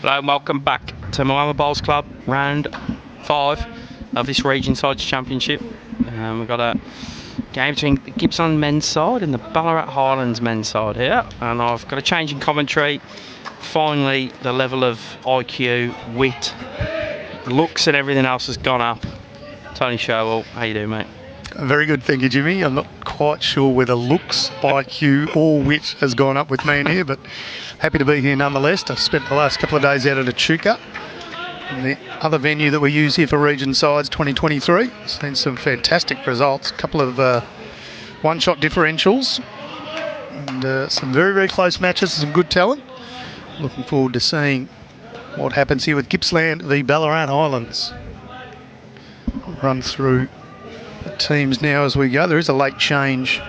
Hello and welcome back to Moama Bowls Club, round 5 of this Region Sides Championship. We've got a game between the Gippsland men's side and the Ballarat Highlands men's side here, and I've got a change in commentary. Finally, the level of IQ, wit, looks and everything else has gone up. Tony Sherwell, how you doing, mate? Very good, thank you, Jimmy. I'm not quite sure whether looks, IQ or wit has gone up with me in here, but happy to be here nonetheless. I've spent the last couple of days out at Echuca, the other venue that we use here for Region Sides 2023. Seen some fantastic results, a couple of one-shot differentials, and some very, very close matches, some good talent. Looking forward to seeing what happens here with Gippsland v Ballarat Highlands. I'll run through the teams now as we go. There is a late change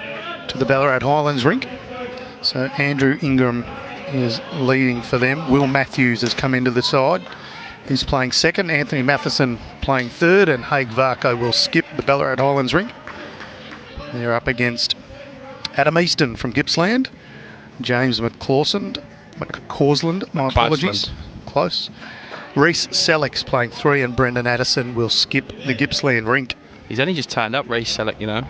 to the Ballarat Highlands rink. So Andrew Ingram is leading for them. Will Matthews has come into the side. He's playing second. Anthony Matheson playing third, and VARCOE will skip the Ballarat Highlands rink. They're up against Adam Easton from Gippsland, James McCausland, my apologies. Close. Reese Selleck's playing 3, and Brendan Addison will skip the Gippsland rink. He's only just turned up, Reese Selleck, you know.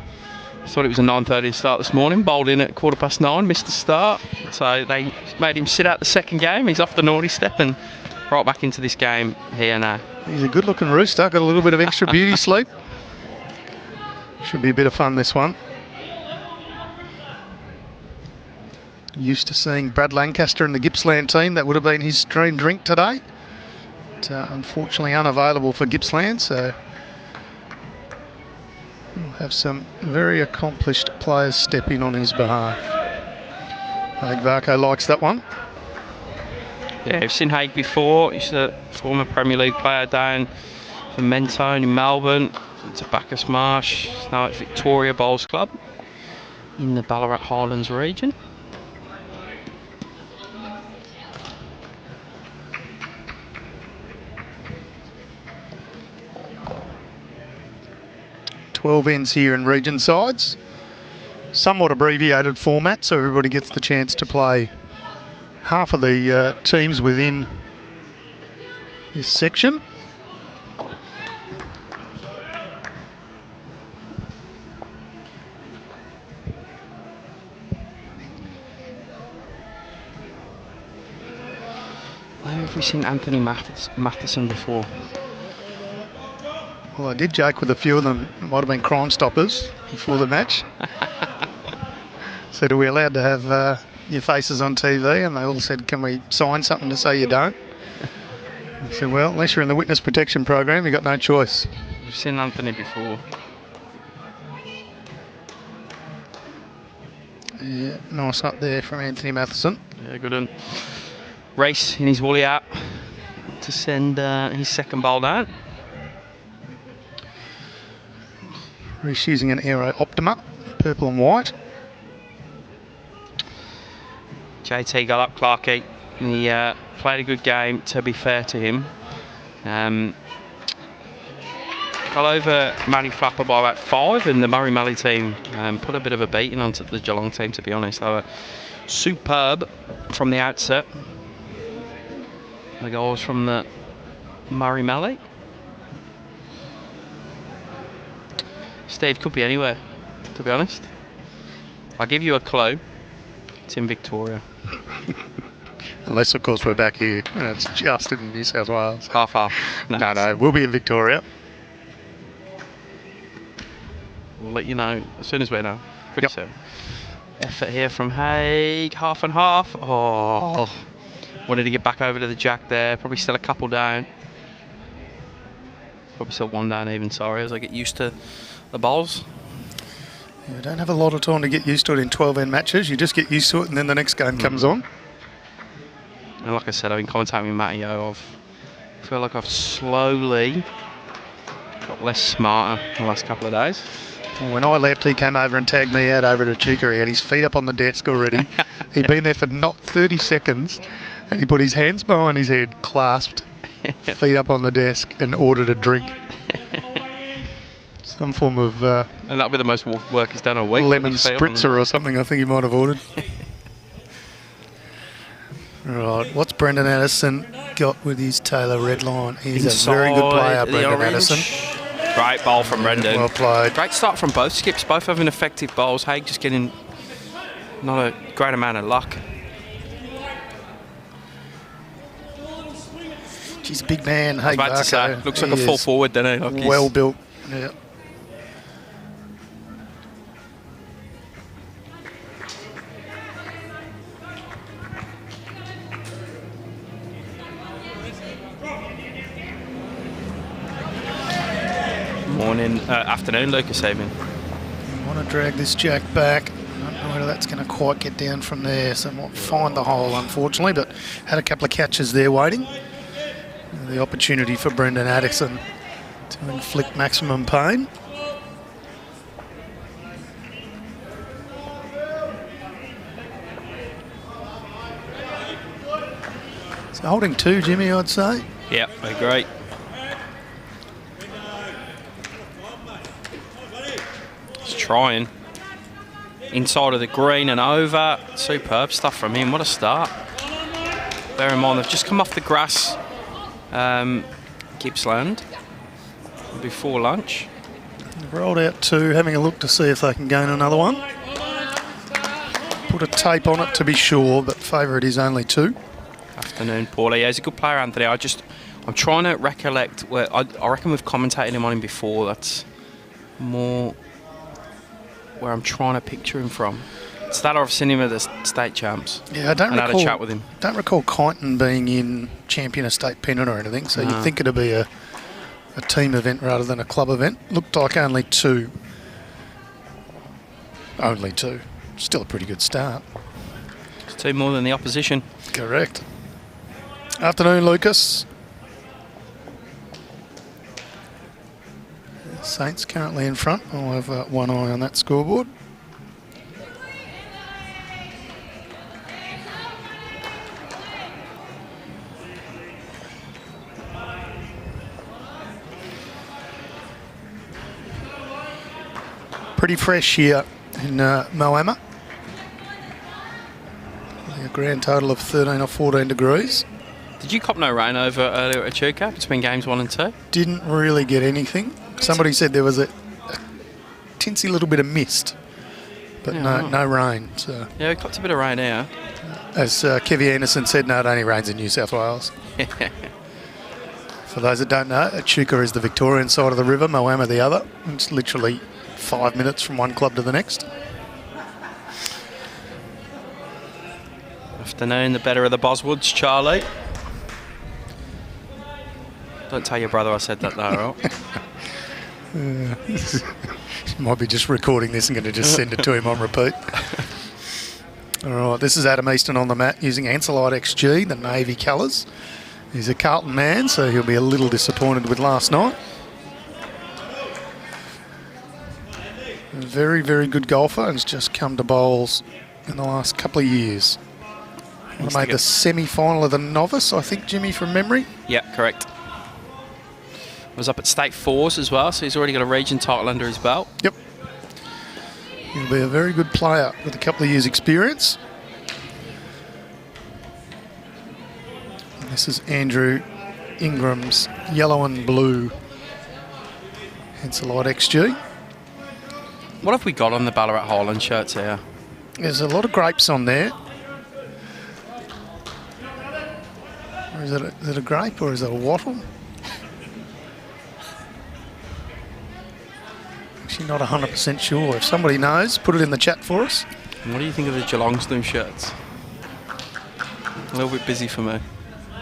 Thought it was a 9:30 start this morning, bowled in at 9:15, missed the start. So they made him sit out the second game. He's off the naughty step and right back into this game here now. He's a good looking rooster, got a little bit of extra beauty sleep. Should be a bit of fun, this one. Used to seeing Brad Lancaster in the Gippsland team. That would have been his dream drink today. But unfortunately unavailable for Gippsland, so we'll have some very accomplished players step in on his behalf. I think VARCOE likes that one. Yeah, we've seen Haig before. He's a former Premier League player down for Mentone in Melbourne. It's Bacchus Marsh. Now at Victoria Bowls Club in the Ballarat Highlands region. Twelve ends here in Region Sides. Somewhat abbreviated format, so everybody gets the chance to play half of the teams within this section. Where have we seen Anthony Matheson before? Well, I did joke with a few of them. It might have been Crime Stoppers before the match. Said, are we allowed to have your faces on TV? And they all said, can we sign something to say you don't? I said, well, unless you're in the witness protection program, you've got no choice. We've seen Anthony before. Yeah, nice up there from Anthony Matheson. Yeah, good one. Race in his woolly hat to send his second bowl down. He's using an Aero Optima, purple and white. JT got up, Clarkey. He played a good game, to be fair to him. Got over Mallee Flapper by about 5, and the Murray-Mallee team put a bit of a beating onto the Geelong team, to be honest. They were superb from the outset. The goals from the Murray-Mallee. Steve could be anywhere, to be honest. I'll give you a clue. It's in Victoria. Unless, of course, we're back here and it's just in New South Wales. Half. No, we'll be in Victoria. We'll let you know as soon as we know. Pretty soon. Effort here from Haig, half and half. Oh, wanted to get back over to the jack there. Probably still a couple down. Probably still one down even, sorry, as I get used to the bowls. You don't have a lot of time to get used to it in 12-end matches. You just get used to it and then the next game comes on. And like I said, I've been commentating with Matty O. I feel like I've slowly got less smarter the last couple of days. Well, when I left, he came over and tagged me out over at Echuca. He had his feet up on the desk already. He'd been there for not 30 seconds and he put his hands behind his head, clasped, feet up on the desk, and ordered a drink. Some form of and that'll be the most work he's done all week. Lemon spritzer or something, I think he might have ordered. Right, what's Brendan Addison got with his Taylor Redline. He's a very good player, Brendan Addison. Great ball from Brendan. Well played. Great start from both skips, both having effective bowls. Haig just getting not a great amount of luck. He's a big man, Haig. About to say, looks like a full forward, doesn't he? Like well built. Yeah. Afternoon, Lucas Haven. Want to drag this jack back. I don't know whether that's going to quite get down from there, so might find the hole, unfortunately, but had a couple of catches there waiting. The opportunity for Brendan Addison to inflict maximum pain. So holding 2, Jimmy, I'd say. Yeah, I agree. Trying inside of the green and over. Superb stuff from him. What a start. Bear in mind they've just come off the grass, Gippsland, before lunch. They've rolled out 2, having a look to see if they can gain another one. Put a tape on it to be sure, but favourite is only 2. Afternoon, Paulie. Yeah, he's a good player, Anthony. I'm trying to recollect where I reckon we've commentated him on him before. That's more where I'm trying to picture him from. It's that I've seen him at the state champs. Yeah, I don't recall. Had a chat with him. Don't recall Kyneton being in champion of state pennant or anything. So you'd think it'd be a team event rather than a club event. Looked like only 2. Only 2. Still a pretty good start. It's 2 more than the opposition. Correct. Afternoon, Lucas. Saints currently in front. I'll have one eye on that scoreboard. Pretty fresh here in Moama. A grand total of 13 or 14 degrees. Did you cop no rain over earlier at Echuca between games 1 and 2? Didn't really get anything. Somebody said there was a tinsy little bit of mist, but no rain. So. Yeah, we copped a bit of rain here. As Kevy Anderson said, no, it only rains in New South Wales. For those that don't know, Echuca is the Victorian side of the river, Moama the other. It's literally 5 minutes from one club to the next. Afternoon, the better of the Boswoods, Charlie. Don't tell your brother I said that though, right? Might be just recording this and going to just send it to him on repeat. All right, this is Adam Easton on the mat using Anselite XG, the navy colours. He's a Carlton man, so he'll be a little disappointed with last night. A very, very good golfer and has just come to bowls in the last couple of years. He made the semi-final of the novice, I think, Jimmy, from memory. Yeah, correct. Was up at State 4s as well, so he's already got a region title under his belt. Yep. He'll be a very good player with a couple of years' experience. And this is Andrew Ingram's yellow and blue Anselite XG. What have we got on the Ballarat Highland shirts here? There's a lot of grapes on there. Or is it a grape or is it a wattle? Actually not 100% sure. If somebody knows, put it in the chat for us. And what do you think of the Geelong's new shirts? A little bit busy for me.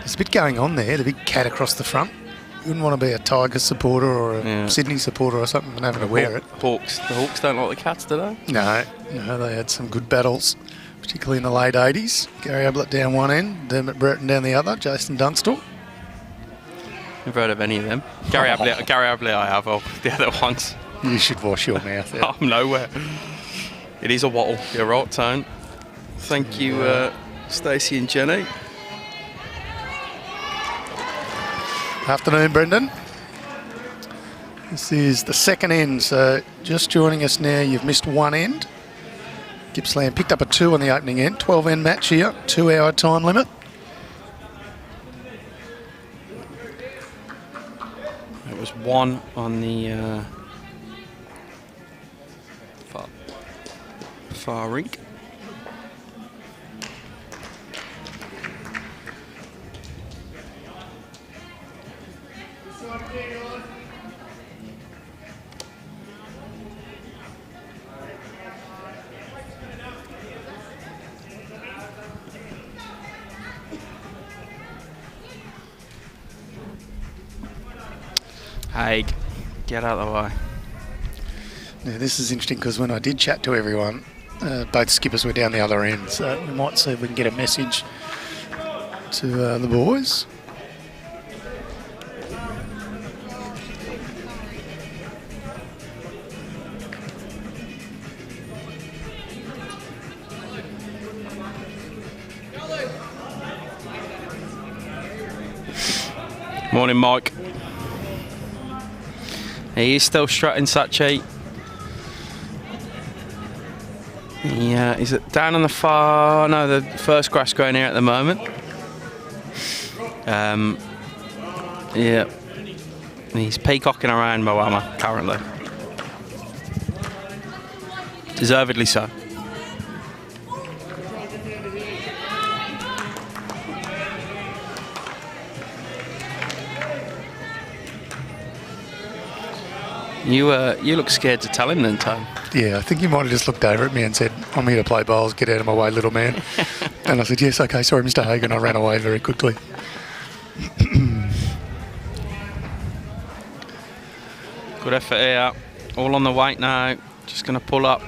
There's a bit going on there, the big cat across the front. You wouldn't want to be a Tigers supporter or a Sydney supporter or something and having to wear it. The Hawks don't like the cats, do they? No, they had some good battles, particularly in the late 80s. Gary Ablett down one end, Dermot Brereton down the other, Jason Dunstall. Never heard of any of them. Gary Ablett I have, the other ones. You should wash your mouth out. I'm nowhere. It is a wattle. You're right, Tone. Thank you, Stacey and Jenny. Afternoon, Brendan. This is the second end, so just joining us now, you've missed one end. Gippsland picked up a 2 on the opening end. 12 end match here, 2 hour time limit. 1 on the far rink. Haig, get out of the way. Now this is interesting because when I did chat to everyone, both skippers were down the other end, so we might see if we can get a message to the boys. Morning, Mike. He is still strutting Sachi. Yeah, is it down on the far? No, the first grass green here at the moment. Yeah, he's peacocking around Moama currently. Deservedly so. You look scared to tell him then, Tom. Yeah, I think he might have just looked over at me and said, "I'm here to play bowls, get out of my way, little man." And I said, "Yes, okay, sorry, Mr. Hagen." I ran away very quickly. Good effort here. All on the weight now. Just going to pull up.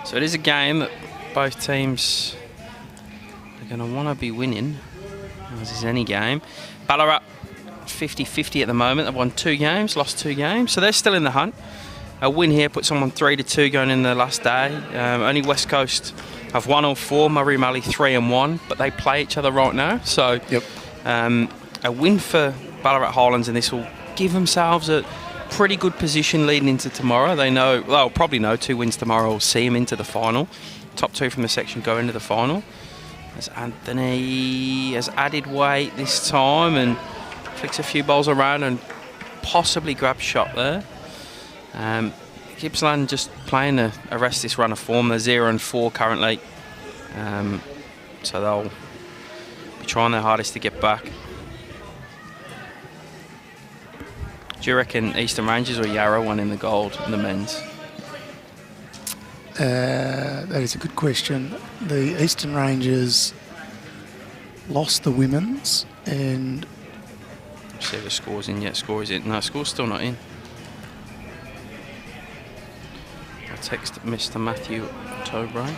So it is a game that both teams are going to want to be winning, as is any game. Ballarat 50-50 at the moment. They've won 2 games, lost 2 games, so they're still in the hunt. A win here puts them on 3-2 going in the last day. Only West Coast have won all 4. MALLEE 3-1, but they play each other right now. So yep. A win for Ballarat Highlands, and this will give themselves a pretty good position leading into tomorrow. They know, they'll probably know 2 wins tomorrow will see them into the final. Top 2 from the section go into the final. As Anthony has added weight this time and flicks a few balls around and possibly grabs shot there. GIPPSLAND just playing to arrest this run of form. They're 0-4 currently. So they'll be trying their hardest to get back. Do you reckon Eastern Rangers or Yarra won in the gold in the men's? That is a good question. The Eastern Rangers lost the women's and... See if the score's in yet. Score is in. No, score's still not in. I'll text Mr. Matthew Tobray.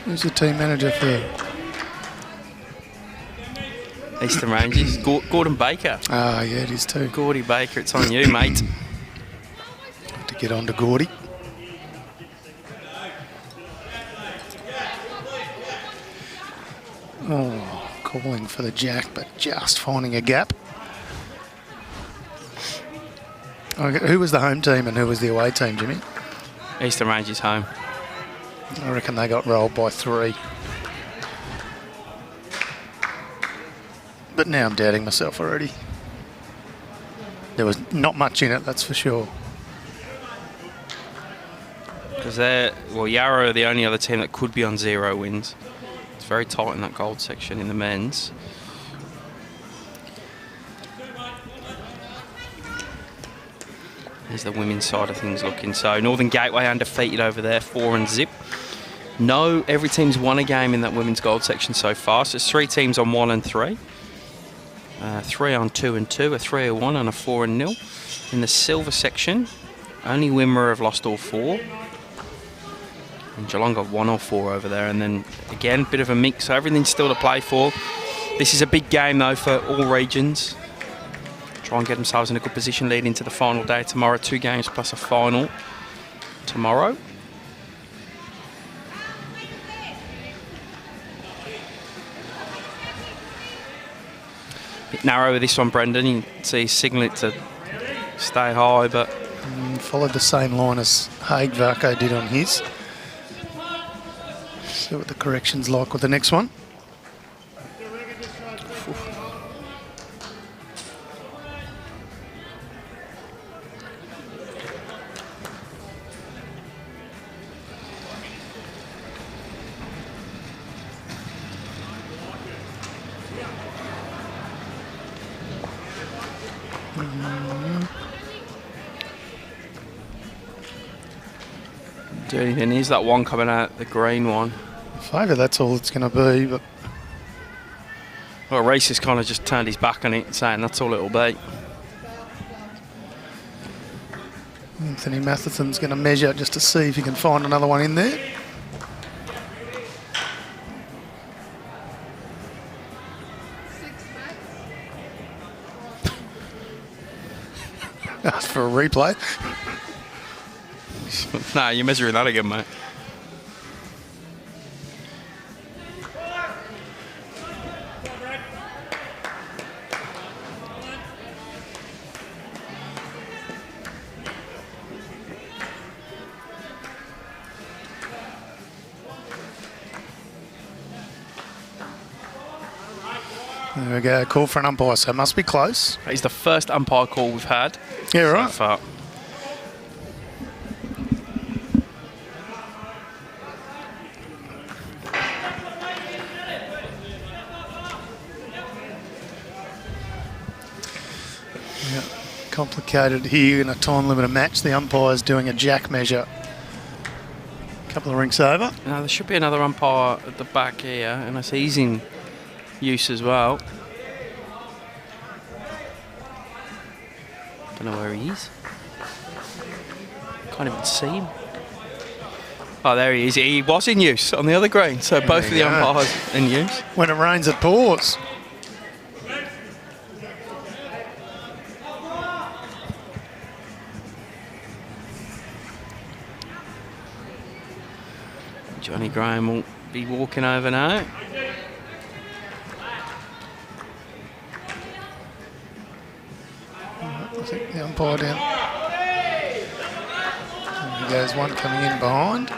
Who's the team manager for Eastern Rangers? Gordon Baker. Ah, yeah, it is too. Gordy Baker, it's on you, mate. Have to get on to Gordy. Oh, calling for the jack, but just finding a gap. Okay, who was the home team and who was the away team, Jimmy? Eastern Rangers home. I reckon they got rolled by 3. But now I'm doubting myself already. There was not much in it, that's for sure. Because Yarra are the only other team that could be on 0 wins. It's very tight in that gold section in the men's. There's the women's side of things looking. So Northern Gateway undefeated over there, 4-0. No, every team's won a game in that women's gold section so far. So it's 3 teams on 1-3. 3 on 2-2, a 3-1 and a 4-0. In the silver section, only Wimmera have lost all 4. And Geelong got 1 or 4 over there. And then again, bit of a mix, so everything's still to play for. This is a big game though for all regions. Try and get themselves in a good position leading into the final day tomorrow. 2 games plus a final tomorrow. narrow with this one, Brendan. You can see he's signalling it to stay high, but Followed the same line as VARCOE did on his. See what the correction's like with the next one. do anything. Here's that one coming out, the green one. Favour, that's all it's going to be, but Well, Racist kind of just turned his back on it, saying that's all it'll be. Anthony Matheson's going to measure just to see if he can find another one in there. Ask for a replay. Nah, you're measuring that again, mate. There we go, call for an umpire, so it must be close. He's the first umpire call we've had. Yeah, right. So far. Yeah, complicated here in a time limited match. The umpire's doing a jack measure. A couple of rinks over. Now, there should be another umpire at the back here, and I see he's in use as well. Don't know where he is. Can't even see him. Oh, there he is. He was in use on the other green, so both of the umpires in use. When it rains, it pours. Johnny Graham will be walking over now. I think the umpire down. There goes one coming in behind.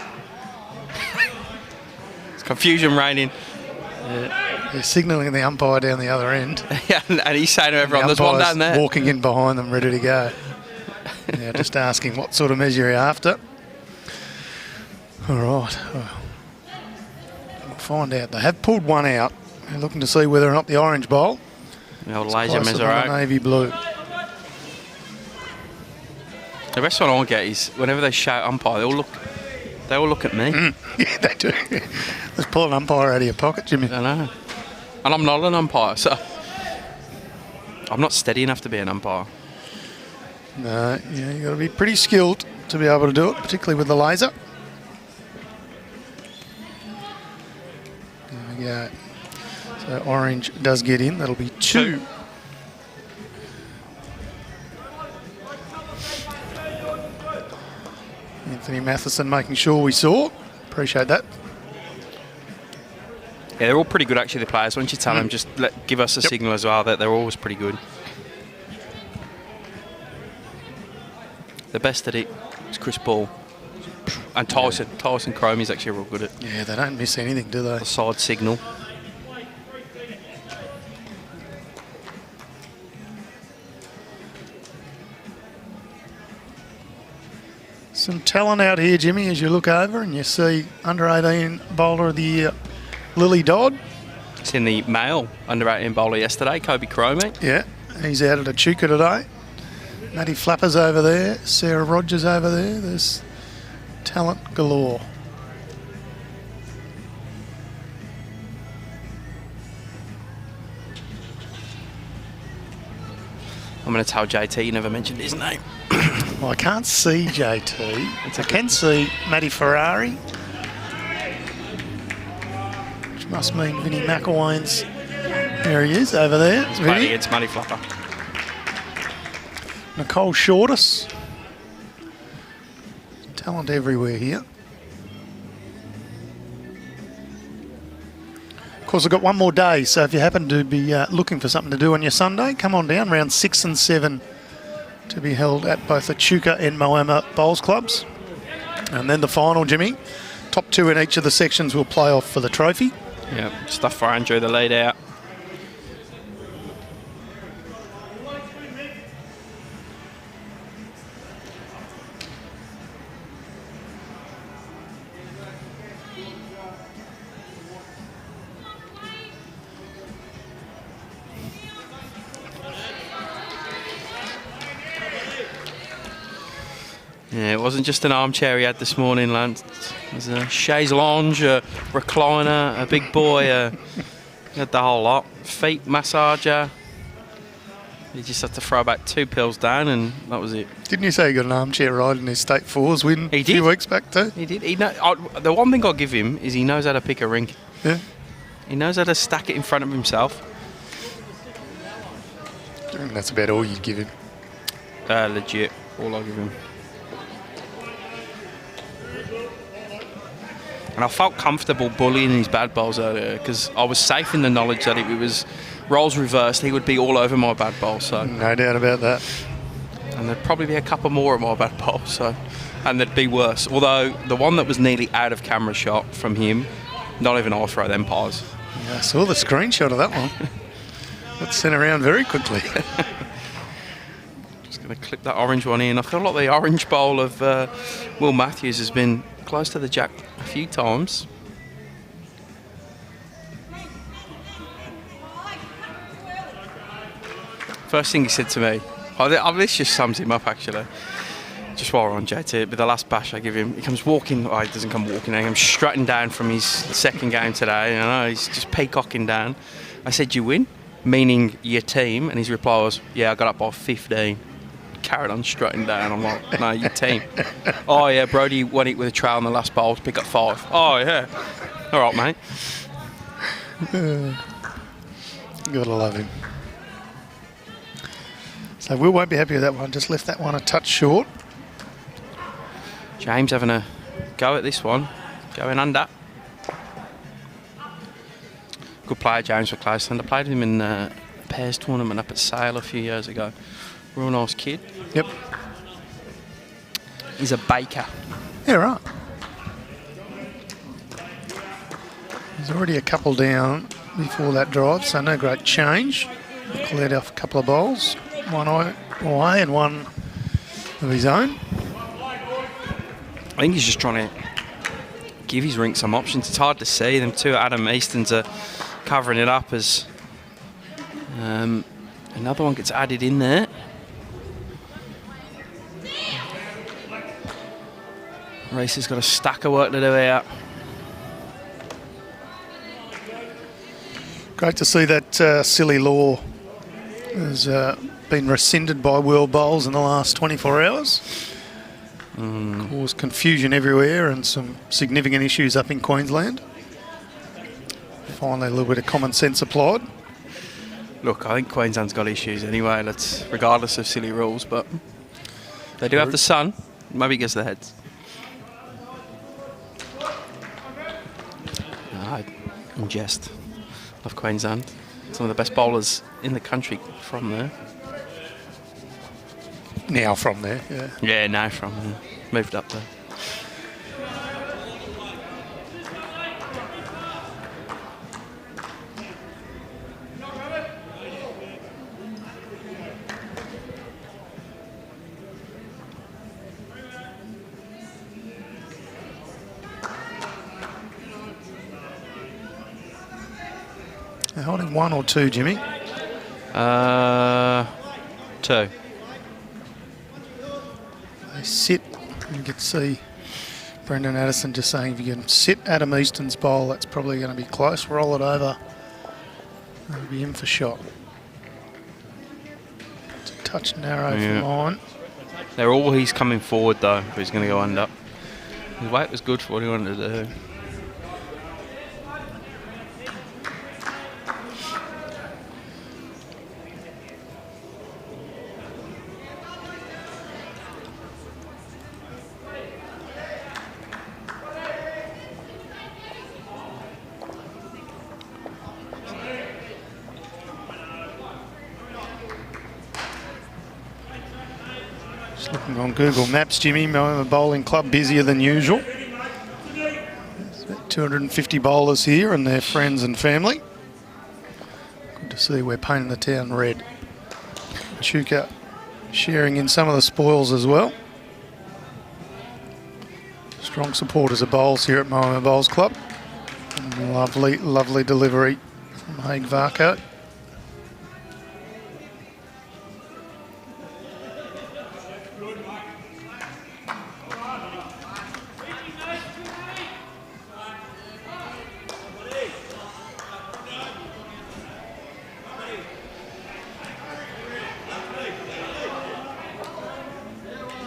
It's confusion reigning. They're signalling the umpire down the other end. Yeah, and he's saying to everyone, there's one down there. Walking in behind them, ready to go. Yeah, just asking what sort of measure you're after. All right. We'll find out. They have pulled one out. They're looking to see whether or not the orange bowl. The old is laser closer measure than the out. navy blue. The best one I get is whenever they shout umpire, they all look at me. Yeah, they do. Let's pull an umpire out of your pocket, Jimmy. I know. And I'm not an umpire, so I'm not steady enough to be an umpire. No, yeah, you've got to be pretty skilled to be able to do it, particularly with the laser. There we go. So orange does get in. That'll be two. Anthony Matheson making sure we saw. Appreciate that. Yeah, they're all pretty good actually, the players. Once you tell them, just give us a signal as well that they're always pretty good. The best at it is Chris Ball. And Tyson. Yeah. Tyson Cromie's actually real good at Yeah, they don't miss anything, do they? the side signal. Some talent out here, Jimmy, as you look over and you see under 18 bowler of the year, Lily Dodd. It's in the male under 18 bowler yesterday, Kobe Cromie. Yeah, he's out at Echuca today. Matty Flappers over there, Sarah Rogers over there. There's talent galore. I'm going to tell JT you never mentioned his name. Well, I can't see JT. I can see Matty Ferrari, which must mean Vinnie McElwain's. There he is, over there. It's Matty, it's Matty Flapper. Nicole Shortus. Talent everywhere here. course, we've got one more day, so if you happen to be looking for something to do on your Sunday, come on down, round 6 and 7 to be held at both the Echuca and Moama Bowls Clubs. And then the final, Jimmy. Top 2 in each of the sections will play off for the trophy. Yeah, stuff for Andrew, the lead out. Yeah, it wasn't just an armchair he had this morning, Lance. It was a chaise lounge, a recliner, a big boy, he had the whole lot. Feet massager. He just had to throw about 2 pills down and that was it. Didn't you say he got an armchair ride in his State Fours win a few weeks back too? He did. The one thing I'll give him is he knows how to pick a rink. Yeah. He knows how to stack it in front of himself. I think that's about all you'd give him. Legit, all I'll give him. And I felt comfortable bullying his bad bowls earlier because I was safe in the knowledge that if it was roles reversed, he would be all over my bad bowl. So no doubt about that. And there'd probably be a couple more of my bad bowls. So, and they'd be worse. Although the one that was nearly out of camera shot from him, not even I'll throw them pies. Yeah, I saw the screenshot of that one. That's sent around very quickly. Just going to clip that orange one in. I feel like the orange bowl of Will Matthews has been close to the jack a few times. First thing he said to me, this just sums him up actually, just while we're on JT, but the last bash I give him, he comes walking, he doesn't come walking, he comes strutting down from his second game today, he's just peacocking down. I said, you win? Meaning your team? And his reply was, yeah, I got up by 15. Carried on strutting down. I'm like, no, your team. Oh yeah, Brody went it with a trail in the last bowl to pick up 5. Oh yeah. All right, mate. Gotta love him. So we won't be happy with that one. Just left that one a touch short. James having a go at this one. Going under. Good player, James for Clayson. I played him in a pairs tournament up at Sale a few years ago. Real nice kid. Yep. He's a baker. Yeah, right. There's already a couple down before that drive, so no great change. Cleared off a couple of bowls. One away and one of his own. I think he's just trying to give his Rink some options. It's hard to see. Them two Adam Eastons are covering it up as another one gets added in there. Race has got a stack of work to do here. Great to see that silly law has been rescinded by World Bowls in the last 24 hours. Caused confusion everywhere and some significant issues up in Queensland. Finally, a little bit of common sense applied. Look, I think Queensland's got issues anyway, regardless of silly rules, but they do have the sun. Maybe it gets the heads. In jest. Love Queensland. Some of the best bowlers in the country from there. Now from there, yeah. Yeah, now from there. Moved up there. They're holding 1 or 2, Jimmy? 2. They sit. You can see Brendan Addison just saying if you can sit Adam Easton's bowl, that's probably going to be close. Roll it over. That'll be in for shot. It's a touch narrow for mine. They're all he's coming forward though, but he's going to go under. His weight was good for what he wanted to do. Just looking on Google Maps, Jimmy, Moama Bowling Club busier than usual. There's about 250 bowlers here and their friends and family. Good to see we're painting the town red. Chuka sharing in some of the spoils as well. Strong supporters of bowls here at Moama Bowls Club. And lovely, lovely delivery from VARCOE.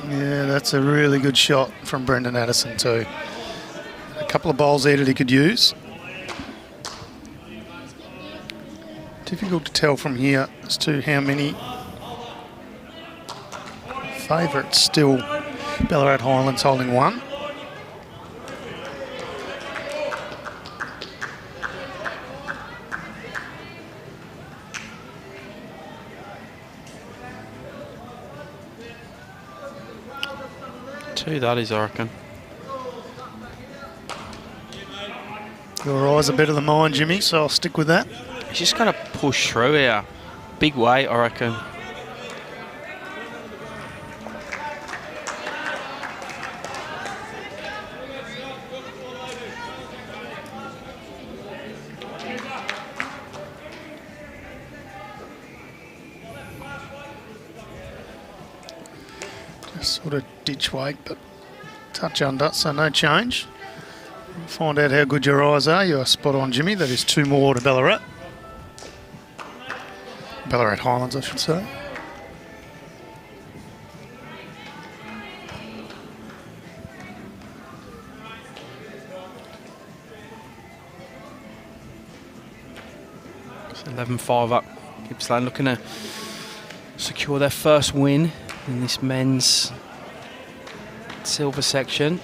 Yeah, that's a really good shot from Brendan Addison too. A couple of bowls there that he could use. Difficult to tell from here as to how many favourites. Still Ballarat Highlands holding one. Two, that is, I reckon. Your eyes are better than mine, Jimmy, so I'll stick with that. He's just got to push through here. Big weight, I reckon. Just sort of ditch weight, but touch under, so no change. Find out how good your eyes are. You are spot on, Jimmy. That is two more to Ballarat. Ballarat Highlands, I should say. It's 11-5 up. Gippsland looking to secure their first win in this men's silver section.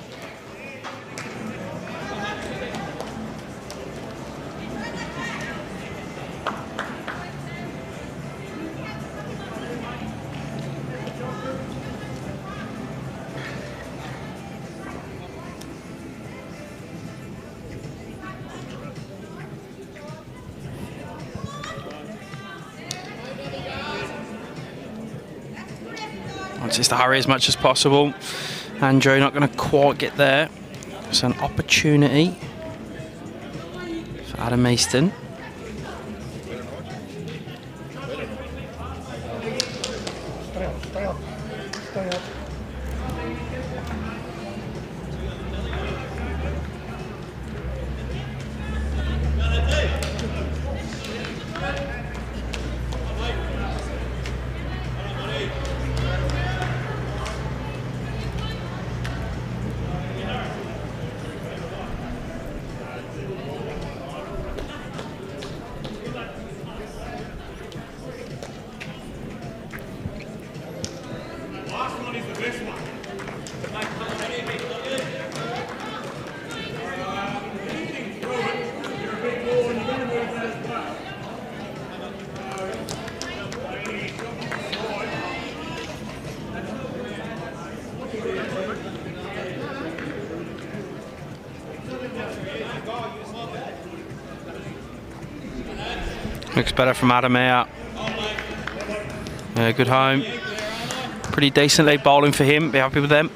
Just to hurry as much as possible. Andrew not going to quite get there. It's an opportunity for Adam Easton. Looks better from Adam out. Yeah, good home. Pretty decently bowling for him. Be happy with them.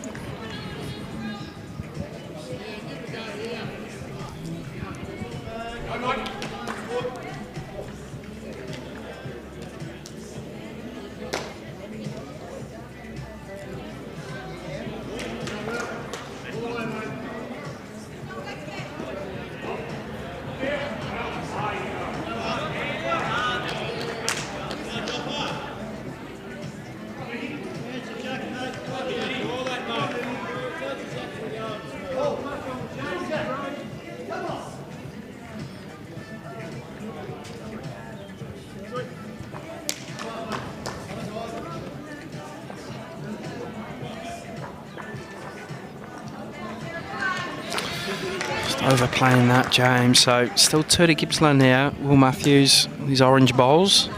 Overplaying that, James. So still two to Gippsland here. Will Matthews, these orange bowls.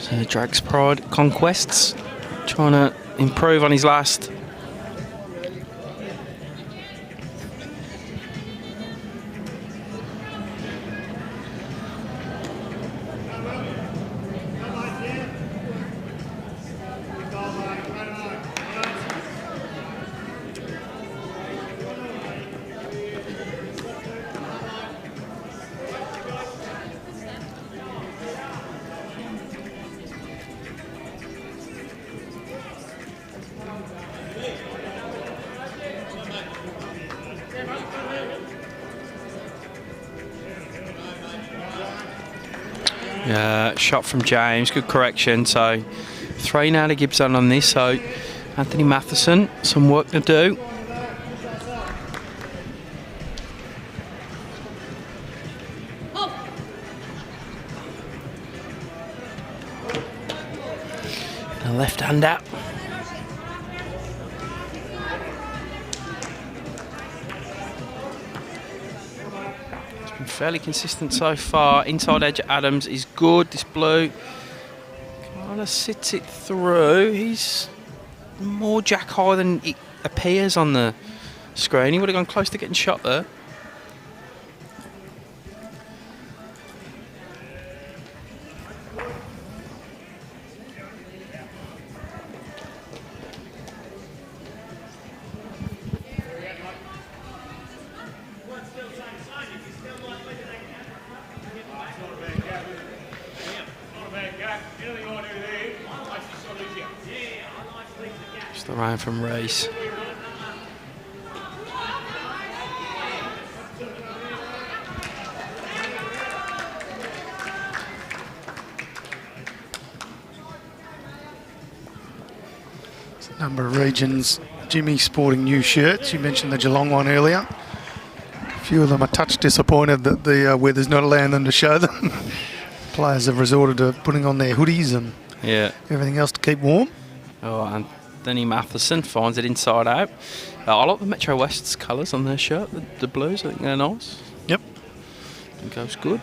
So Drags Pride Conquests. Trying to improve on his last. Shot from James, good correction. So 3 now to Gibson on this. So Anthony Matheson, some work to do. The left hand out. Fairly consistent so far. Inside edge Adams is good. This blue kind of sits it through. He's more jack high than it appears on the screen. He would have gone close to getting shot there. Just around from race. A number of regions, Jimmy sporting new shirts. You mentioned the Geelong one earlier. A few of them are touch disappointed that the weather's not allowing them to show them. Players have resorted to putting on their hoodies and everything else to keep warm. Oh, Anthony Matheson finds it inside out. I like the Metro West's colours on their shirt, the blues. I think they're nice. Yep. I think goes good.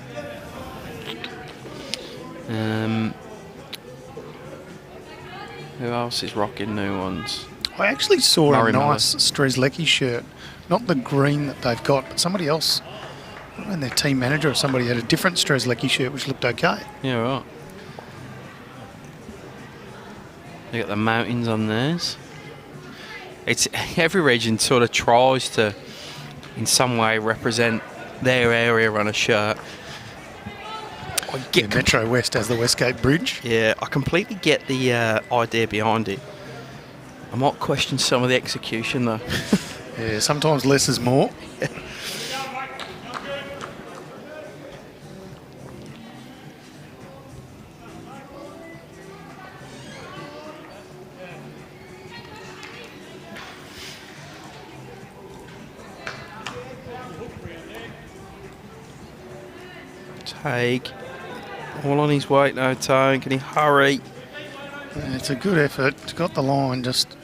Who else is rocking new ones? I actually saw Murray a nice Strzelecki shirt. Not the green that they've got, but somebody else, and their team manager or somebody had a different Strzelecki shirt which looked okay. Yeah, right. They got the mountains on theirs. It's every region sort of tries to, in some way, represent their area on a shirt. Metro West has the Westgate Bridge. Yeah, I completely get the idea behind it. I might question some of the execution though. Yeah, sometimes less is more. Take all on his weight now, Tone. Can he hurry? Yeah, it's a good effort. It's got the line, just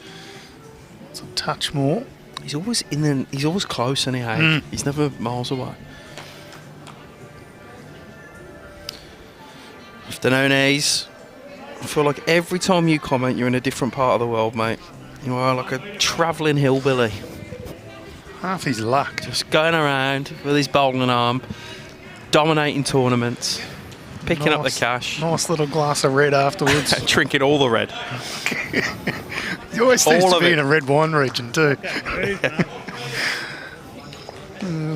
it's a touch more. He's always he's always close, isn't he, Haig? He's never miles away. Afternoon, Ace. I feel like every time you comment, you're in a different part of the world, mate. You are like a travelling hillbilly. Half his luck. Just going around with his bowling arm, dominating tournaments, picking up the cash. Nice little glass of red afterwards. Drinking all the red. He always seems to be in a red wine region too.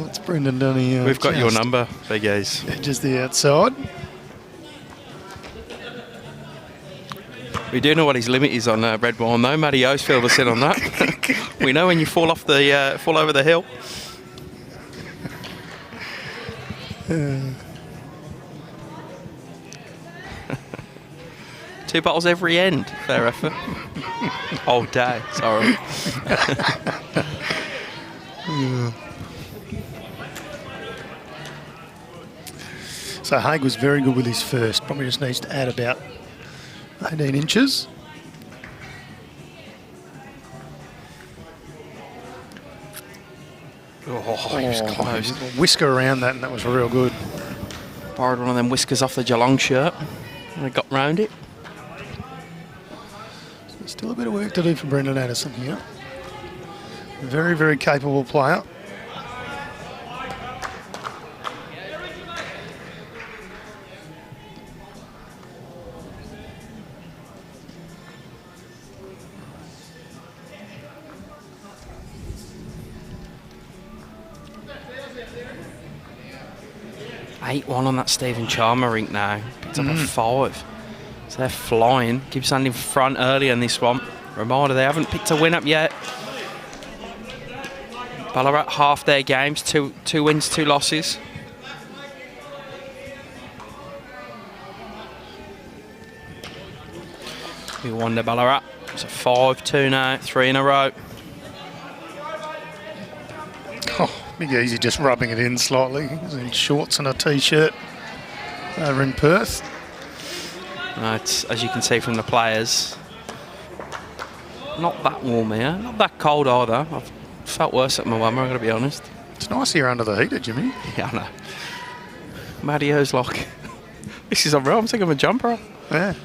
What's Brendan done here? We've got your number, Big Ace. Just the outside. We do know what his limit is on red wine, though. Matty O's filled us in on that. We know when you fall off the fall over the hill. 2 bottles every end. Fair effort. All day. Sorry. So Haig was very good with his first. Probably just needs to add about 18 inches. Oh, he was close. Whisker around that, and that was real good. Borrowed one of them whiskers off the Geelong shirt. And I got round it. Just work to do for Brendan Addison here. Very, very capable player. One on that Stephen Chalmer rink now. Picked up a 5. So they're flying. Gippsland in front early in this one. Reminder, they haven't picked a win up yet. Ballarat half their games, two wins, 2 losses. We won the Ballarat. It's a 5-2 now, 3 in a row. Oh, Big Easy just rubbing it in slightly. He's in shorts and a t-shirt over in Perth. It's, as you can see from the players, not that warm here, not that cold either. I've felt worse at Moama, I've got to be honest. It's nice here under the heater, Jimmy. Yeah, I know. Maddio's like, this is unreal, I'm taking my jumper off. Yeah.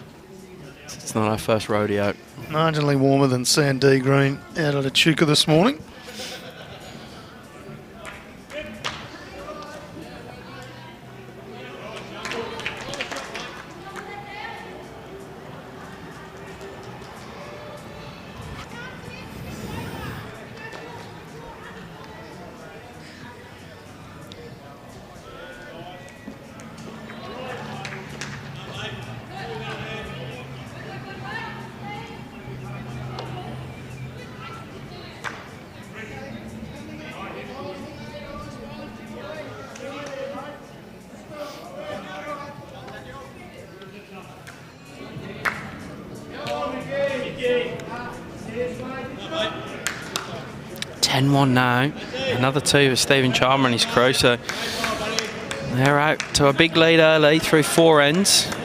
It's not our first rodeo. Marginally warmer than Sandee Green out at Echuca this morning. Now, another 2 for Stephen Chalmer and his crew, so they're out to a big lead early through 4 ends. There's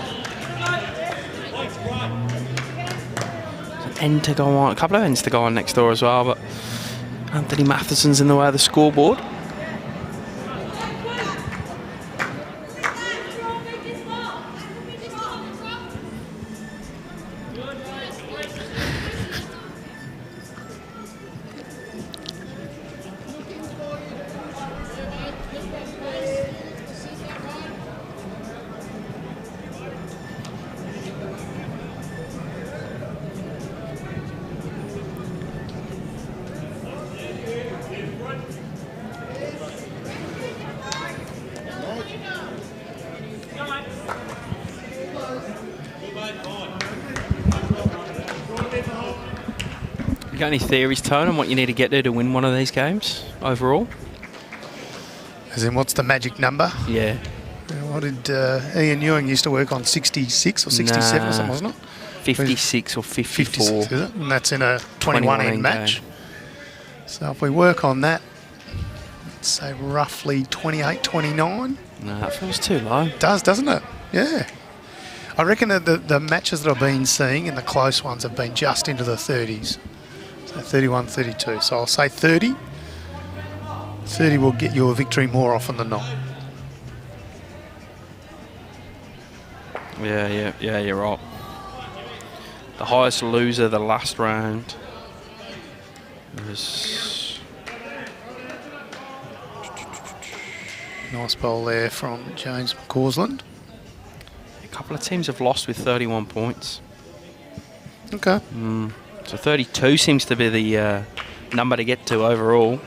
an end to go on, a couple of ends to go on next door as well, but Anthony Matheson's in the way of the scoreboard. You got any theories, Tone, on what you need to get to win one of these games overall? As in, what's the magic number? Yeah. What did Ian Ewing used to work on? 66 or 67 or something, wasn't it? 56 or 54. 56, is it? And that's in a 21 end match. Game. So if we work on that, let's say roughly 28, 29. No, that feels too low. It does, doesn't it? Yeah. I reckon that the matches that I've been seeing and the close ones have been just into the 30s. So 31, 32. So I'll say 30. 30 will get you a victory more often than not. Yeah, you're right. The highest loser the last round was... Nice bowl there from James McCausland. A couple of teams have lost with 31 points. Okay. So 32 seems to be the number to get to overall.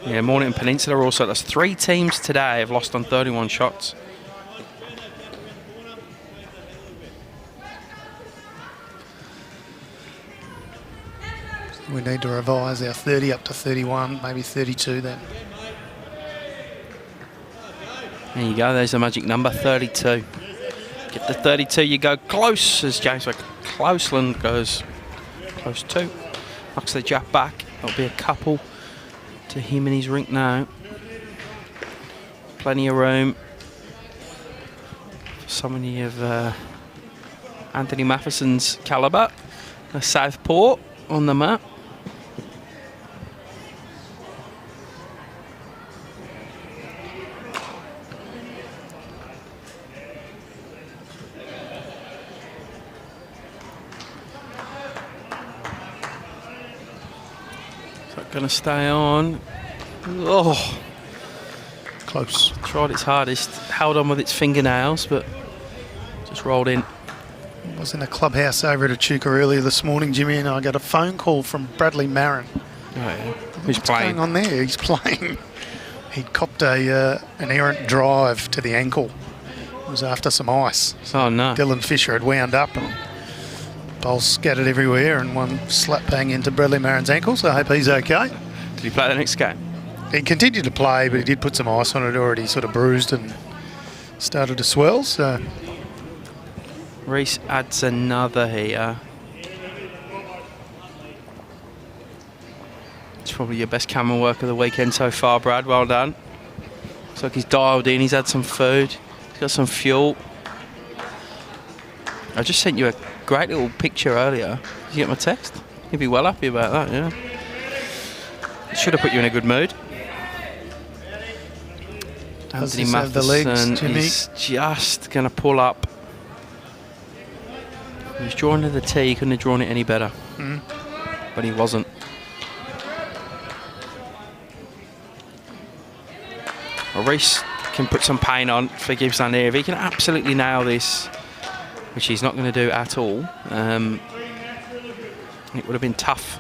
Yeah, Mornington Peninsula also. That's 3 teams today have lost on 31 shots. We need to revise our 30 up to 31, maybe 32 then. There you go, there's the magic number, 32. Get the 32, you go close, as James McCausland goes close too. Knocks the jab back. That'll be a couple to him and his rink now. Plenty of room for somebody of Anthony Matheson's calibre. A Southport on the map. Gonna stay on. Oh, Close. tried its hardest, held on with its fingernails, but just rolled in. I was in a clubhouse over at Echuca earlier this morning, Jimmy, and I got a phone call from Bradley Marin. Oh, yeah. Who's What's playing? going on there? He's playing. He'd copped an errant drive to the ankle. It was after some ice. Oh, no. Dylan Fisher had wound up and balls scattered everywhere, and one slap bang into Bradley Marin's ankle, so I hope he's okay. Did he play the next game? He continued to play, but he did put some ice on it already, sort of bruised and started to swell, so... Reese adds another here. It's probably your best camera work of the weekend so far, Brad. Well done. Looks like he's dialed in. He's had some food. He's got some fuel. I just sent you a great little picture earlier. Did you get my text? You'd be well happy about that, yeah. It should have put you in a good mood. Anthony have the legs, Matheson Jimmy? is just going to pull up. He was drawn to the tee. He couldn't have drawn it any better. But he wasn't. Well, Reese can put some pain on for Gippsland here. If he can absolutely nail this, which he's not going to do at all, it would have been tough.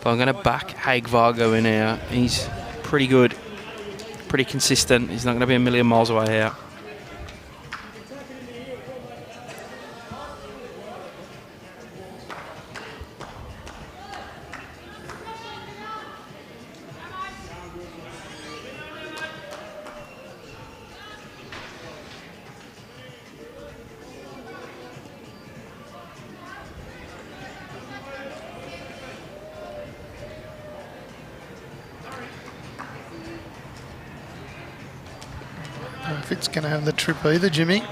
But I'm going to back VARCOE in here. He's pretty good, pretty consistent. He's not going to be a million miles away here. If it's going to have the trip either, Jimmy.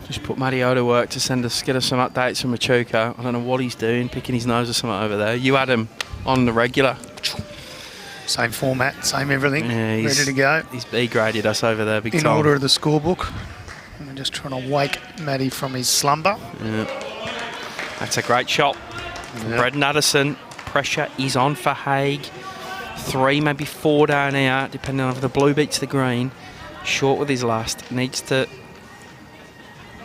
Just put Mario to work to get us some updates from Echuca. I don't know what he's doing, picking his nose or something over there. You had him on the regular. Same format, same everything, Yeah, ready to go. He's B-graded us over there big In time. order of the scorebook. I'm just trying to wake Matty from his slumber. Yeah. That's a great shot. Yeah. Brendan Addison. Pressure is on for Haig. 3, maybe 4 down here, depending on if the blue beats the green. Short with his last. Needs to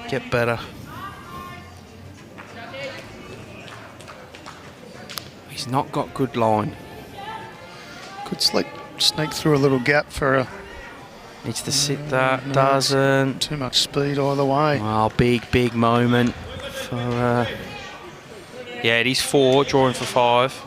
get better. He's not got good line. Could sneak through a little gap for a... Needs to sit that. No, Doesn't. Too much speed either way. Wow, big moment for... yeah, it is 4, drawing for 5.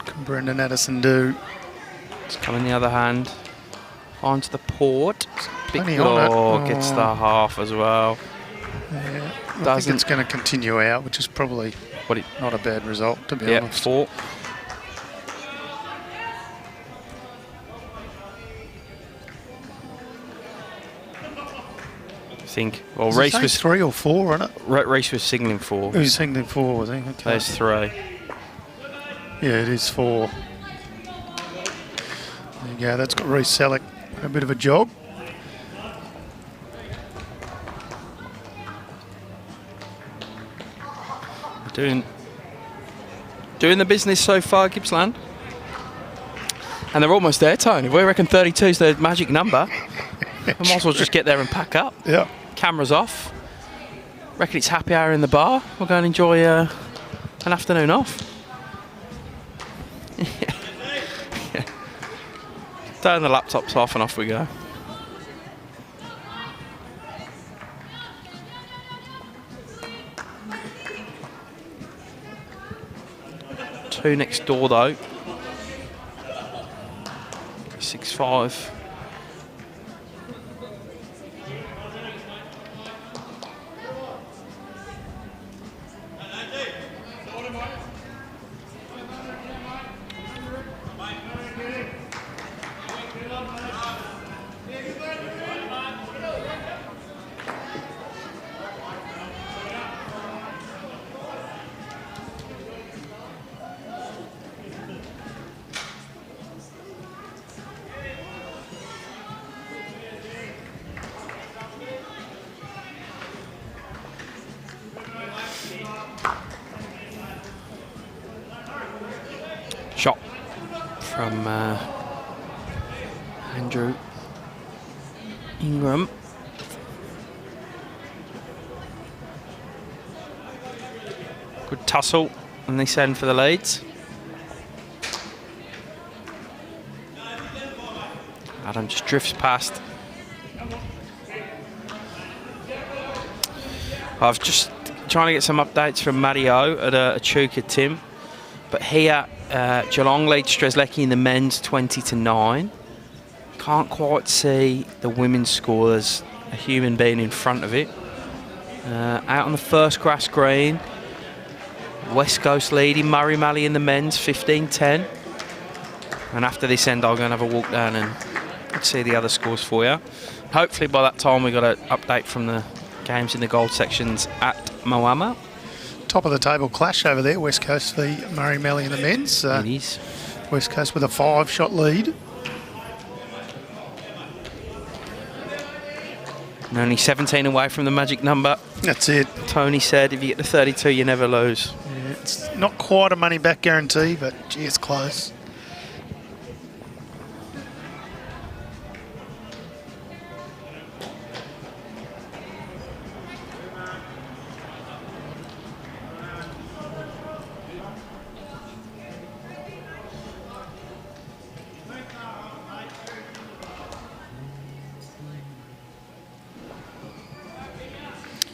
Can Brendan Addison do? It's coming the other hand. Onto the port. Big Plenty on it. gets the half as well. Yeah, I Doesn't. think it's going to continue out, which is probably not a bad result, to be Yeah, honest. 4. I think. Well, Was Reese it was 3 or 4 on it. Reese was signalling 4. Who's signaling 4, was he? Okay. There's 3. Yeah, it is 4. There you go, that's got Reece Selleck a bit of a jog. Doing the business so far, Gippsland. And they're almost there, Tony. If we reckon 32 is the magic number, we might as well just get there and pack up. Yeah. Cameras off. Reckon it's happy hour in the bar. We'll go and enjoy an afternoon off. Turn the laptops off and off we go. Two next door though. 6-5. from Andrew Ingram. Good tussle, and they send for the leads. Adam just drifts past. I've just trying to get some updates from Mario at Echuca Tim, but here Geelong leads Strzelecki in the men's 20-9. Can't quite see the women's score. There's a human being in front of it. Out on the first grass green, West Coast leading Murray MALLEE in the men's 15-10. And after this end, I'll go and have a walk down and see the other scores for you. Hopefully by that time we got an update from the games in the gold sections at Moama. Top of the table clash over there, West Coast v Murray MALLEE in the men's. It is. West Coast with a 5-shot lead. And only 17 away from the magic number. That's it. Tony said if you get to 32 you never lose. Yeah, it's not quite a money back guarantee, but gee, it's close.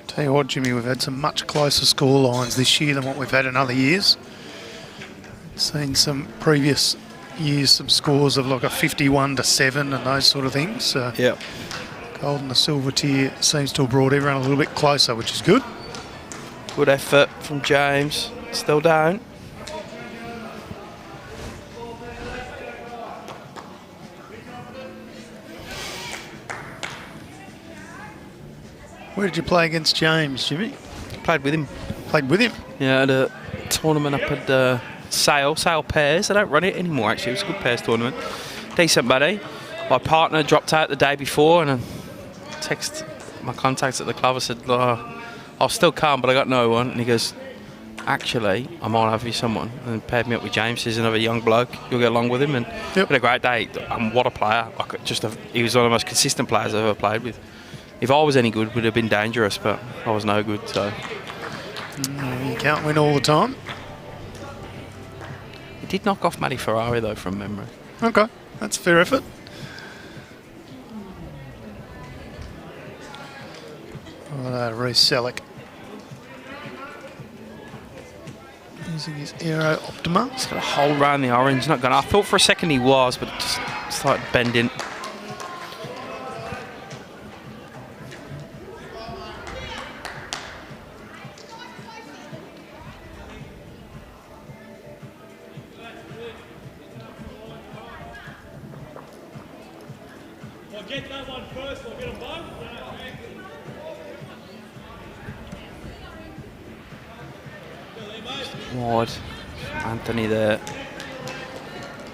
Tell you what, Jimmy, we've had some much closer score lines this year than what we've had in other years. Seen some previous years, some scores of like a 51-7 and those sort of things. Yep. Gold and the silver tier seems to have brought everyone a little bit closer, which is good. Good effort from James. Still down. Where did you play against James, Jimmy? Played with him. Played with him? Yeah, at a tournament up at Sale Pairs. They don't run it anymore, actually. It was a good pairs tournament. Decent buddy. My partner dropped out the day before, and I texted my contacts at the club. I said, I'll still come, but I got no one. And he goes, actually, I might have you someone. And paired me up with James. He's another young bloke. You'll get along with him. And had a great day. And what a player. He was one of the most consistent players I've ever played with. If I was any good, it would have been dangerous, but I was no good, so. You can't win all the time. He did knock off Matty Ferrari, though, from memory. Okay, that's a fair effort. Reece Selleck. Using his Aero Optima. He's got a hole round the orange. Not gonna. I thought for a second he was, but it just started bending. Get that one first, we'll get them both. Wide. Anthony there.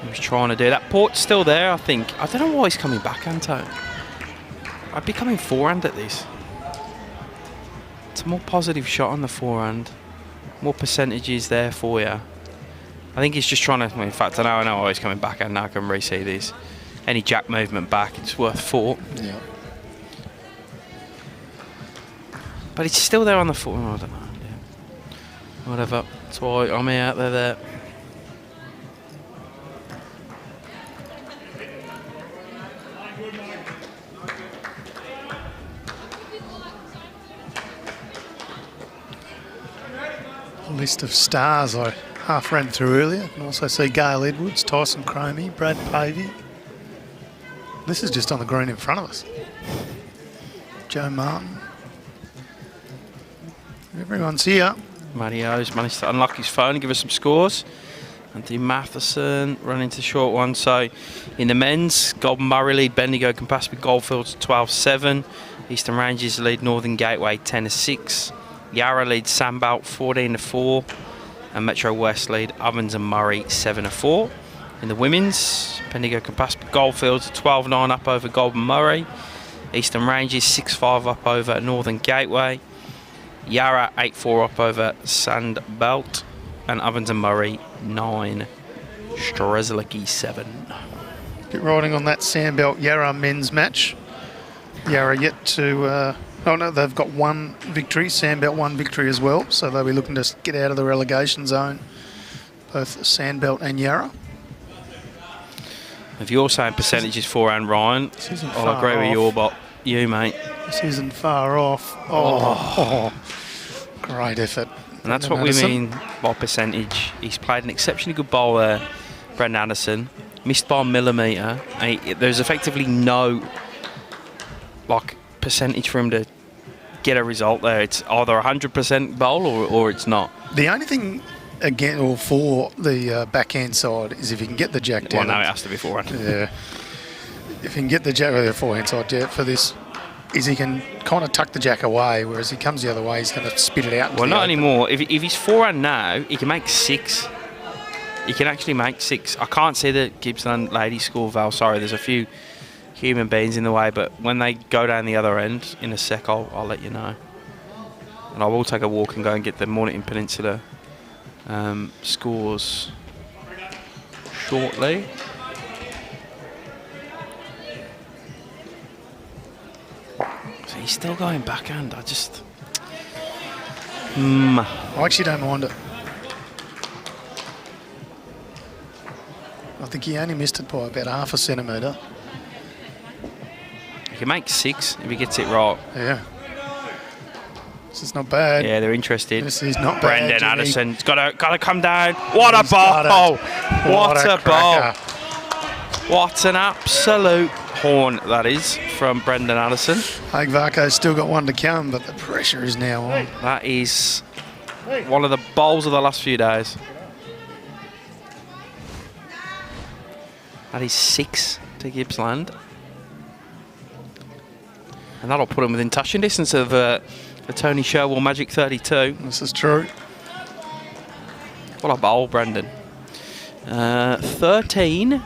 He was trying to do that. Port's still there, I think. I don't know why he's coming back, Anto. I'd be coming forehand at this. It's a more positive shot on the forehand. More percentages there for you. I think he's just trying to, well, in fact, I know why he's coming back, and now I can re-see these. Any jack movement back, it's worth 4. Yeah. But it's still there on the foot. Oh, I don't know. Yeah. Whatever. That's why I'm here, they're there. List of stars I half ran through earlier. You can also see Gail Edwards, Tyson Cromie, Brad Pavey. This is just on the green in front of us. Joe Martin. Everyone's here. Mario's managed to unlock his phone and give us some scores. Anthony Matheson running to short one. So in the men's, Golden Murray lead Bendigo Campaspe Goldfields 12-7. Eastern Ranges lead Northern Gateway 10-6. Yarra leads Sandbelt 14-4. And Metro West lead Ovens and Murray 7-4. In the women's, Bendigo Campaspe Goldfields 12-9 up over Golden Murray. Eastern Ranges 6-5 up over Northern Gateway. Yarra 8-4 up over Sandbelt. And Ovens and Murray 9-4 Strzelecki 7. Bit riding on that Sandbelt Yarra men's match. Yarra yet to... oh no, they've got one victory. Sandbelt one victory as well. So they'll be looking to get out of the relegation zone. Both Sandbelt and Yarra. If you're saying percentages for and Ryan, I'll agree with you, mate. This isn't far off. Oh. Great effort. And that's what we mean by percentage. He's played an exceptionally good ball there, Brendan Addison. Missed by a millimetre. There's effectively no percentage for him to get a result there. It's either 100% bowl or it's not. The only thing again, or for the backhand side, is if you can get the jack down. Well, no, it has to be forehand. Yeah. If you can get the jack with the forehand side, for this, is he can kind of tuck the jack away, whereas he comes the other way, he's going to spit it out. Well, not anymore. If he's forehand now, he can make 6. He can actually make 6. I can't see the Gippsland ladies score, Val. Sorry, there's a few human beings in the way, but when they go down the other end in a sec, I'll let you know. And I will take a walk and go and get the Mornington Peninsula scores shortly. So he's still going backhand. I actually don't mind it. I think he only missed it by about half a centimetre. He can make 6 if he gets it right. Yeah. This is not bad. Yeah, they're interested. This is not Brendan bad. Brendan Addison's got to come down. What a ball! What a ball! What an absolute horn that is from Brendan Addison. I think VARCOE's still got one to come, but the pressure is now on. That is one of the bowls of the last few days. That is 6 to Gippsland. And that'll put him within touching distance of the Tony Sherwell Magic 32. This is true. What a bowl, Brendan. 13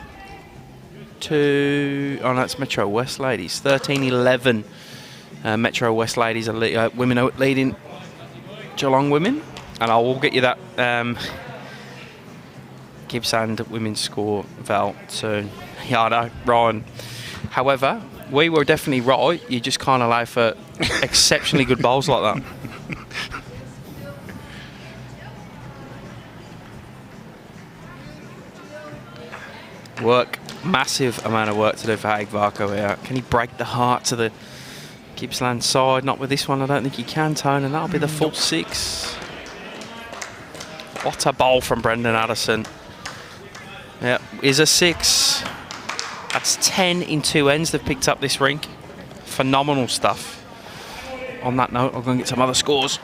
to... Oh, no, it's Metro West ladies. 13-11. Metro West ladies are women are leading Geelong women. And I will get you that Gippsland women's score, Val, soon. Yeah, I know, Ryan. However, we were definitely right. You just can't allow for exceptionally good bowls like that. Work. Massive amount of work to do for VARCOE here. Can he break the heart to the Gippsland side? Not with this one, I don't think he can, Tone, and that'll be the full 6. What a bowl from Brendan Addison. Yeah, is a 6. That's 10 in 2 ends they've picked up this rink. Phenomenal stuff. On that note, I'll go and get some other scores.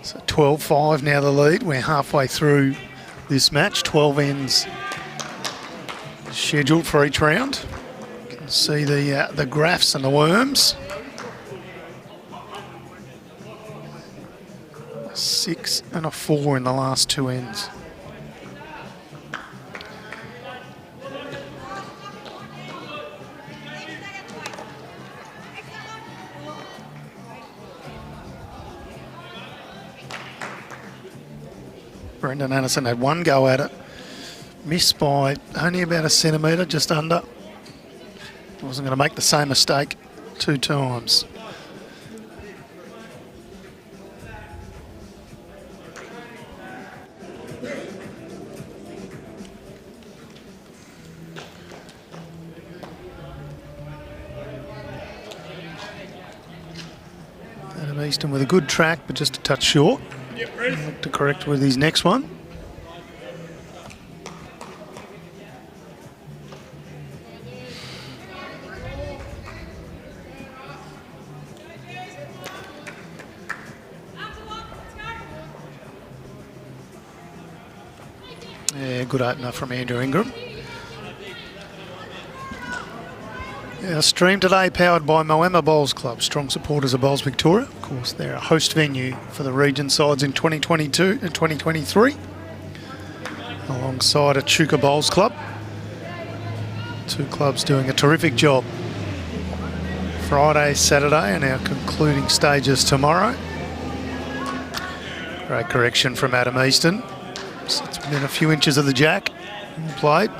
So 12-5 now the lead. We're halfway through this match. 12 ends scheduled for each round. You can see the graphs and the worms. 6 and a 4 in the last 2 ends. Brendan Addison had one go at it, missed by only about a centimetre, just under. Wasn't going to make the same mistake 2 times. Adam Easton with a good track, but just a touch short. Look to correct with his next one. Yeah, good opener from Andrew Ingram. Our stream today powered by Moama Bowls Club, strong supporters of Bowls Victoria. Of course, they're a host venue for the region sides in 2022 and 2023, alongside Echuca Bowls Club. 2 clubs doing a terrific job. Friday, Saturday, and our concluding stages tomorrow. Great correction from Adam Easton. It's within a few inches of the jack played.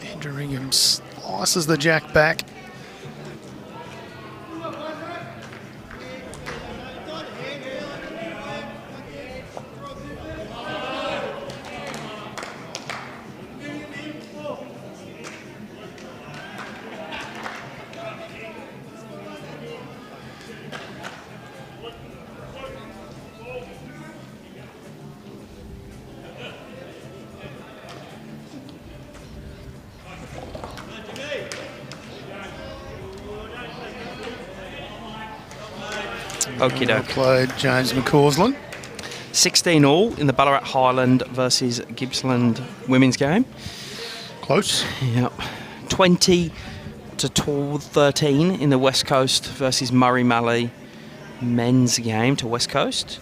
Andringham slices the jack back. Okie doke. Played James McCausland. 16 all in the Ballarat Highland versus Gippsland women's game. Close. Yep. 20 to 13 in the West Coast versus MALLEE men's game to West Coast.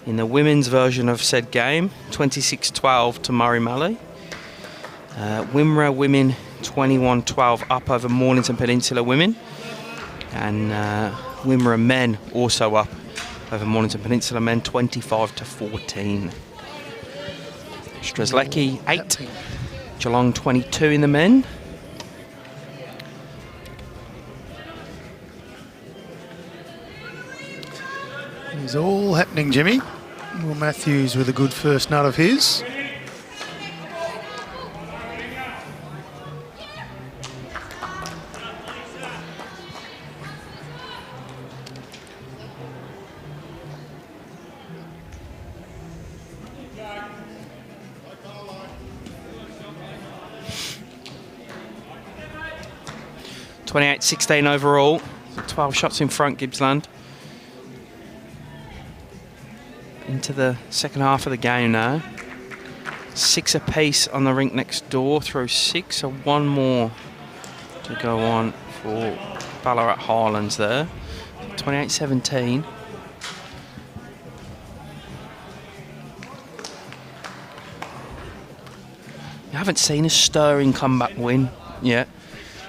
In the women's version of said game, 26-12 to MALLEE. Wimmera women 21-12 up over Mornington Peninsula women. And Wimmera men also up over Mornington Peninsula men 25-14. Strzelecki 8, Geelong 22 in the men. It's all happening, Jimmy. Will Matthews with a good first nut of his. .28-16 overall. 12 shots in front, Gippsland. Into the second half of the game now. 6 apiece on the rink next door through 6, so one more to go on for Ballarat Highlands there. 28-17. You haven't seen a stirring comeback win yet.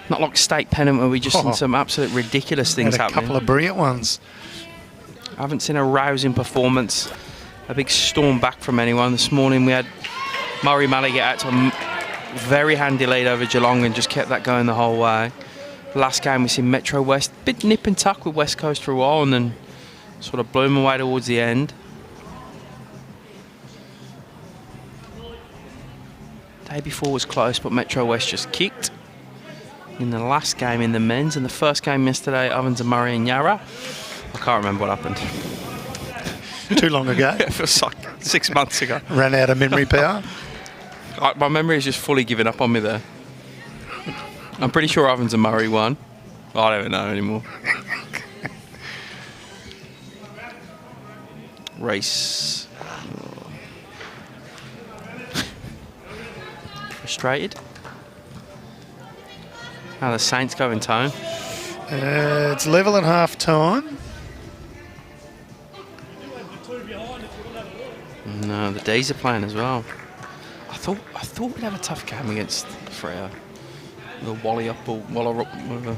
Not like State Pennant where we just seen some absolute ridiculous things happening. A couple of brilliant ones. I haven't seen a rousing performance, a big storm back from anyone. This morning we had MALLEE get out to a very handy lead over Geelong and just kept that going the whole way. Last game we see Metro West, bit nip and tuck with West Coast for a while and then sort of blew them away towards the end. Day before was close, but Metro West just kicked. In the last game in the men's, and the first game yesterday, Ovens and Murray and Yarra. I can't remember what happened. Too long ago. It feels like 6 months ago. Ran out of memory power. My memory is just fully giving up on me there. I'm pretty sure Ovens and Murray won. I don't even know anymore. Race. Frustrated. How the Saints go in tone? It's level at half time. No, the D's are playing as well. I thought we'd have a tough game against Freo. The Wally up or Waller up, whatever.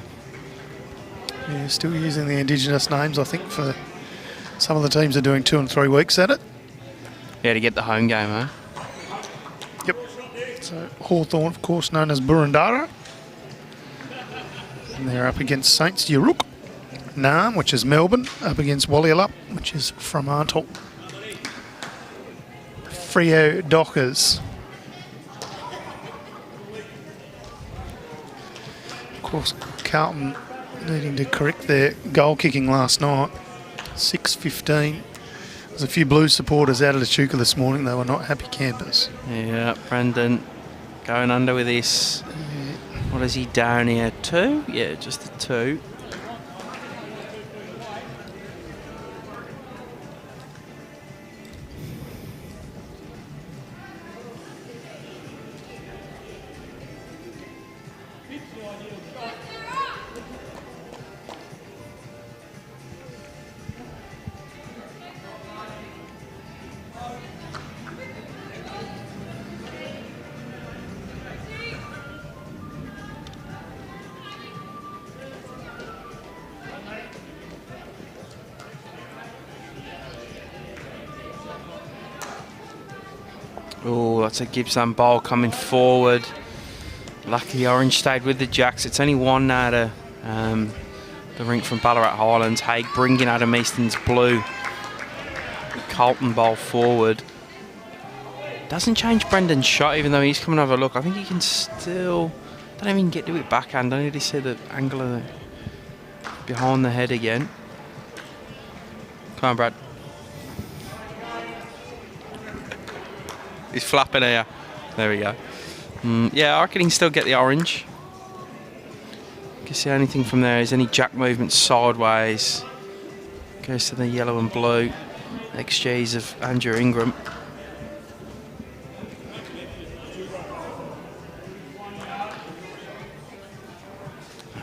Yeah, still using the Indigenous names, I think, for some of the teams are doing 2 and 3 weeks at it. Yeah, to get the home game, eh? Yep. So Hawthorn, of course, known as Burundara. And they're up against Saints Yuruk. Naarm, which is Melbourne, up against Wallyallup, which is Fremantle. Freo Dockers. Of course, Carlton needing to correct their goal kicking last night. 6-15. There's a few Blues supporters out of Echuca this morning. They were not happy campers. Yeah, Brendan going under with this. What is he down here? 2? Yeah, just a 2. Oh, that's a Gippsland ball coming forward. Lucky Orange stayed with the Jacks. It's only one now to the Rink from Ballarat Highlands. Haig bringing Adam Easton's blue. Carlton ball forward. Doesn't change Brendan's shot even though he's coming over. Look, I think he can still... Don't even get to it backhand. I need to see the angle of the... behind the head again. Come on, Brad. He's flapping here. There we go. Yeah, I reckon he can still get the orange. Guess the only thing from there is any jack movement sideways. Goes to the yellow and blue. XGs of Andrew Ingram.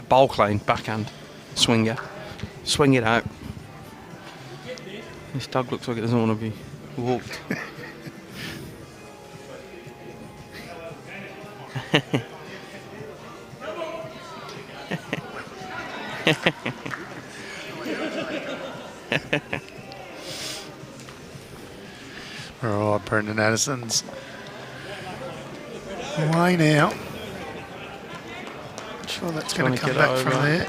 Bowl clean, backhand, swinger. Swing it out. This dog looks like it doesn't want to be walked. Right, Brendan Addison's away now. Sure that's going to come back from there.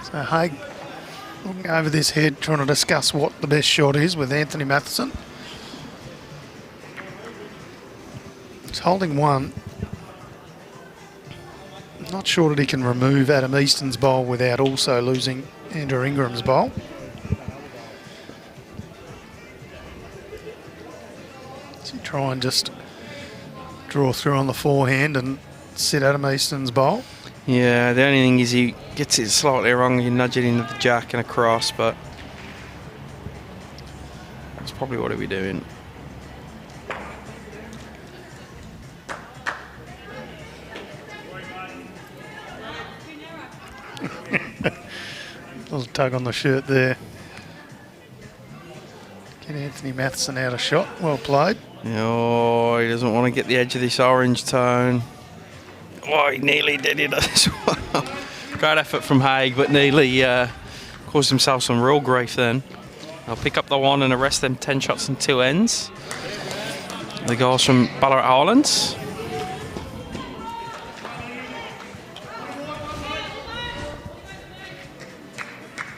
So Haig looking over this head, trying to discuss what the best shot is with Anthony Matheson. He's holding one. Not sure that he can remove Adam Easton's bowl without also losing Andrew Ingram's bowl. So you try and just draw through on the forehand and sit Adam Easton's bowl. Yeah, the only thing is he gets it slightly wrong. You nudge it into the jack and across, but that's probably what he'll be doing. Little tug on the shirt there. Get Anthony Matheson out of shot. Well played. Oh, he doesn't want to get the edge of this orange tone. Oh, he nearly did it as well. Great effort from Haig, but nearly caused himself some real grief then. They'll pick up the one and arrest them 10 shots and 2 ends. The goals from Ballarat Highlands.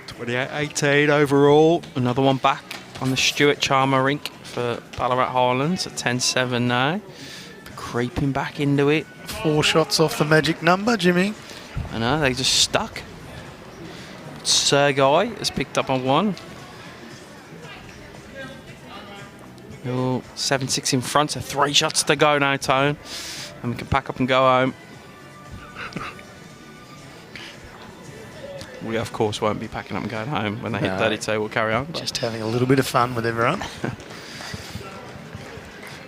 (28-18) overall. Another one back on the Stuart Charmer rink for Ballarat Highlands at 10-7 now. Creeping back into it. 4 shots off the magic number, Jimmy. I know, they just stuck. Sergei has picked up on one. Oh, 7-6 in front, so 3 shots to go now, Tone. And we can pack up and go home. We, of course, won't be packing up and going home when they hit 32. We'll carry on. Just having a little bit of fun with everyone.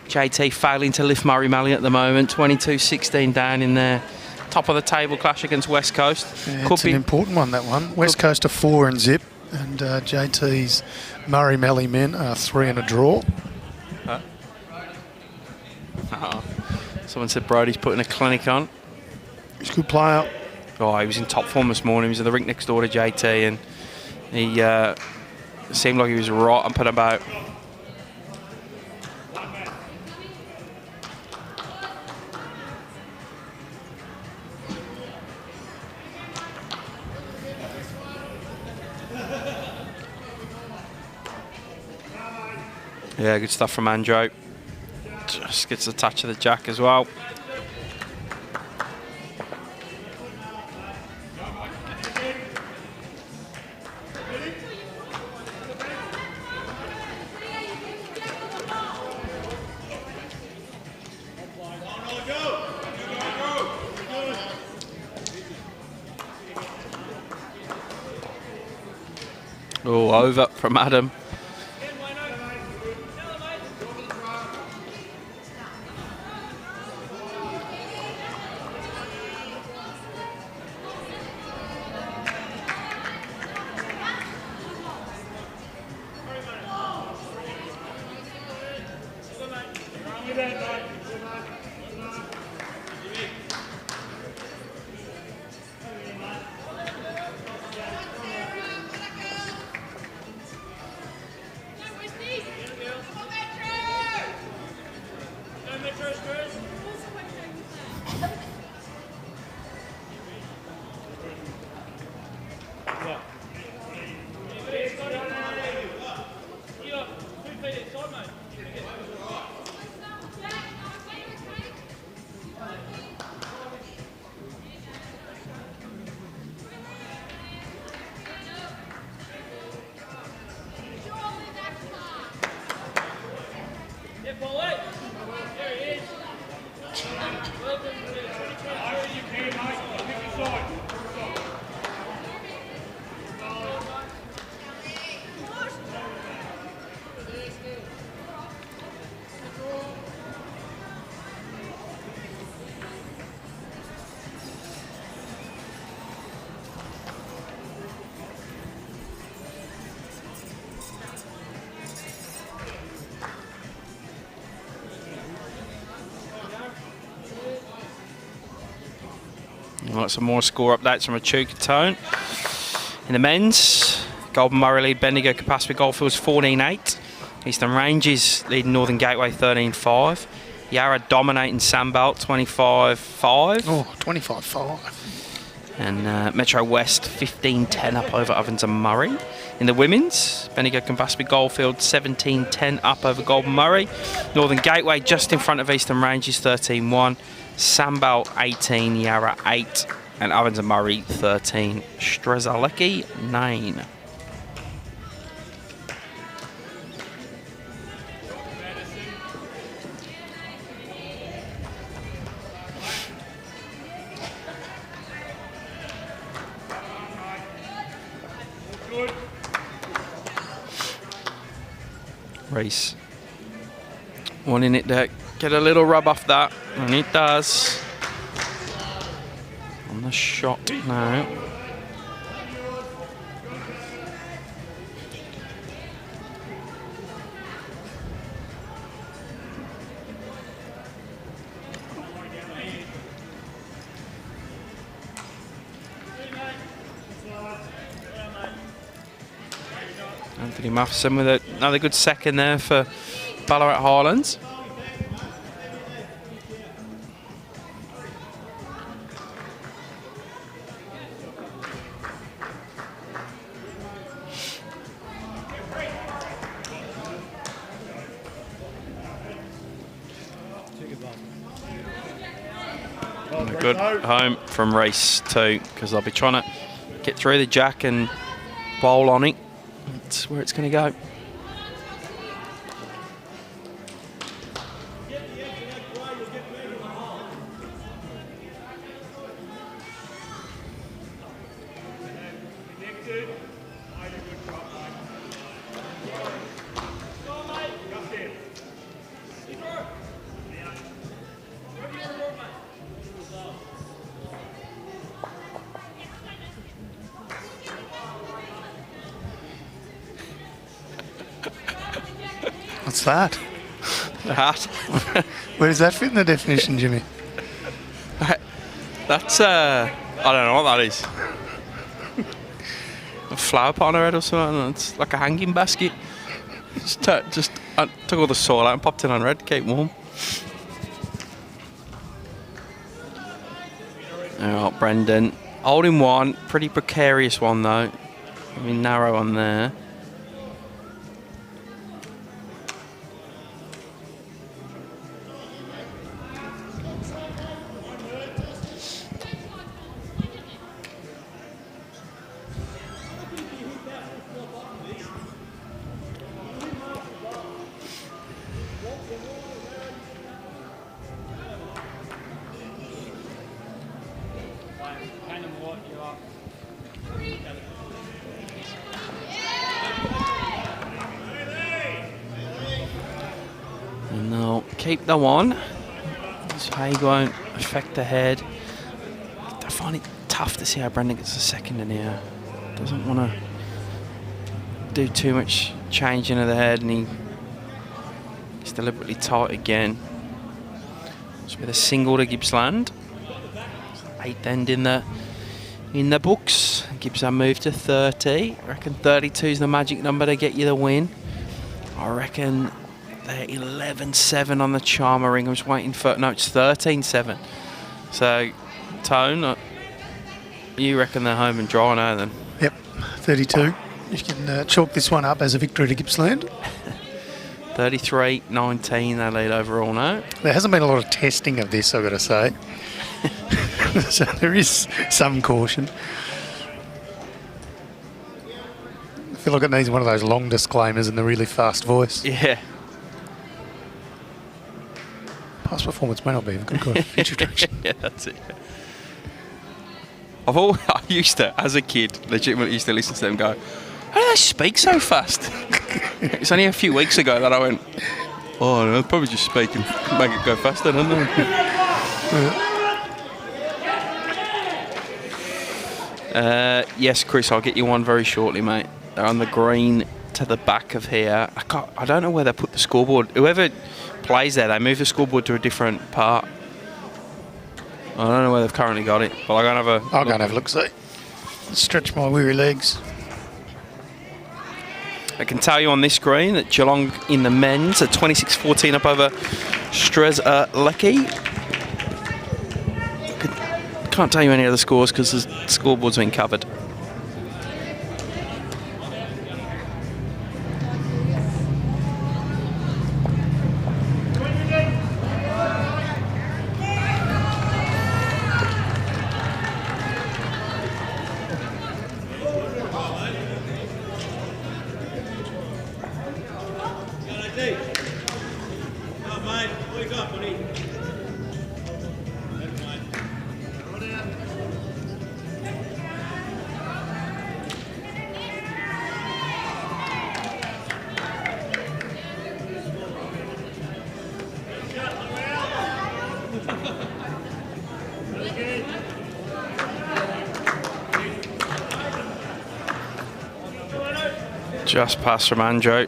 JT failing to lift MALLEE at the moment. 22-16 down in their top of the table clash against West Coast. Yeah, it's an important one, that one. West Coast are 4 in zip, and JT's MALLEE men are 3 in a draw. Huh? Someone said Brody's putting a clinic on. He's a good player. Oh, he was in top form this morning. He was at the rink next door to JT, and he seemed like he was right up and about. Yeah, good stuff from Andrew. Just gets a touch of the jack as well. Oh, over from Adam. Got some more score updates from Echuca Tone. In the men's, Golden Murray lead Bendigo Capacitor Goldfields 14-8. Eastern Ranges leading Northern Gateway 13-5. Yarra dominating Sandbelt 25-5. Oh, 25-5. And Metro West 15-10 up over Ovens and Murray. In the women's, Bendigo Capacitor Goldfield 17-10 up over Golden Murray. Northern Gateway just in front of Eastern Ranges 13-1. Sandbelt 18, Yarra 8. And Ovens and Murray 13. Strzelecki 9. Race. Wanting it to get a little rub off that, and it does. On the shot now. Anthony Matheson with another good second there for Ballarat Highlands. And a good home from race 2 because they'll be trying to get through the jack and bowl on it. That's where it's going to go. What's that? The hat. Where does that fit in the definition, Jimmy? That's I don't know what that is. A flower pot on her head or something. It's like a hanging basket. I took all the soil out and popped it on her head to keep warm. Oh, Brendan. Holding one. Pretty precarious one though. I mean, narrow on there. And they'll keep the one. So he won't affect the head. I find it tough to see how Brendan gets a second in here. Doesn't want to do too much changing of the head, and he's deliberately tight again. It's with a single to Gippsland. 8th end in the books. Gippsland move to 30. I reckon 32 is the magic number to get you the win. I reckon they're 11-7 on the Charmer ring. I'm just waiting for... No, it's 13-7. So, Tone, you reckon they're home and dry now then? Yep, 32. You can chalk this one up as a victory to Gippsland. 33-19 they lead overall now. There hasn't been a lot of testing of this, I've got to say. So there is some caution. I feel like it needs one of those long disclaimers in the really fast voice. Yeah. Past performance may not be a good cause. Future direction. Yeah, that's it. I used to, as a kid, legitimately used to listen to them go, how do they speak so fast? It's only a few weeks ago that I went, oh, no, they'll probably just speak and make it go faster, don't they? Yes, Chris, I'll get you one very shortly, mate. They're on the green to the back of here. I don't know where they put the scoreboard. Whoever plays there, they move the scoreboard to a different part. I don't know where they've currently got it, but I'll go and have a I'll go and have a look, see. Stretch my weary legs. I can tell you on this screen that Geelong in the men's are 26-14 up over Strzelecki. Can't tell you any other scores because the scoreboard's been covered. Just past from Andrew.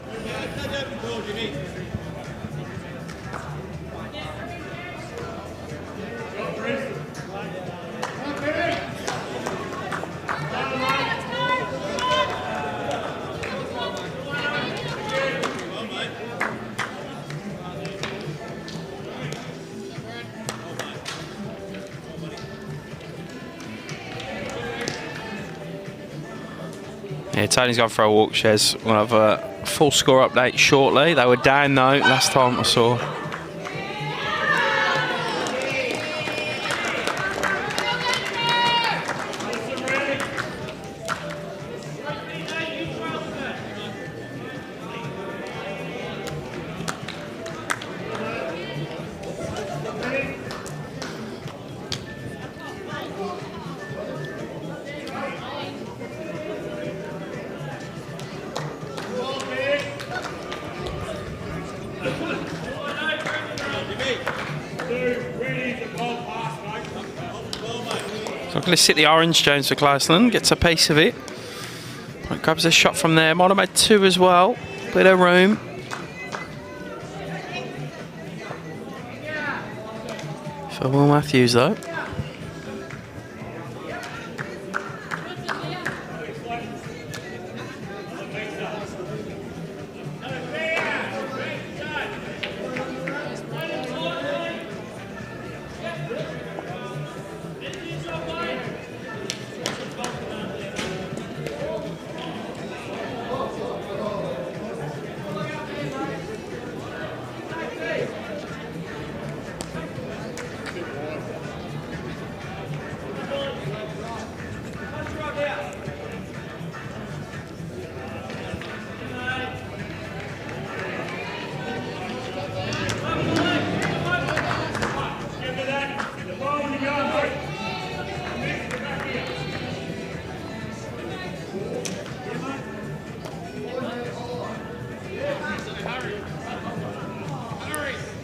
Yeah, Tony's gone for a walk, Shez. We'll have a full score update shortly. They were down though last time I saw. So I'm going to sit the orange Jones for Cleisland, gets a piece of it. Right, grabs a shot from there. Might have made two as well. Bit of room. For Will Matthews though.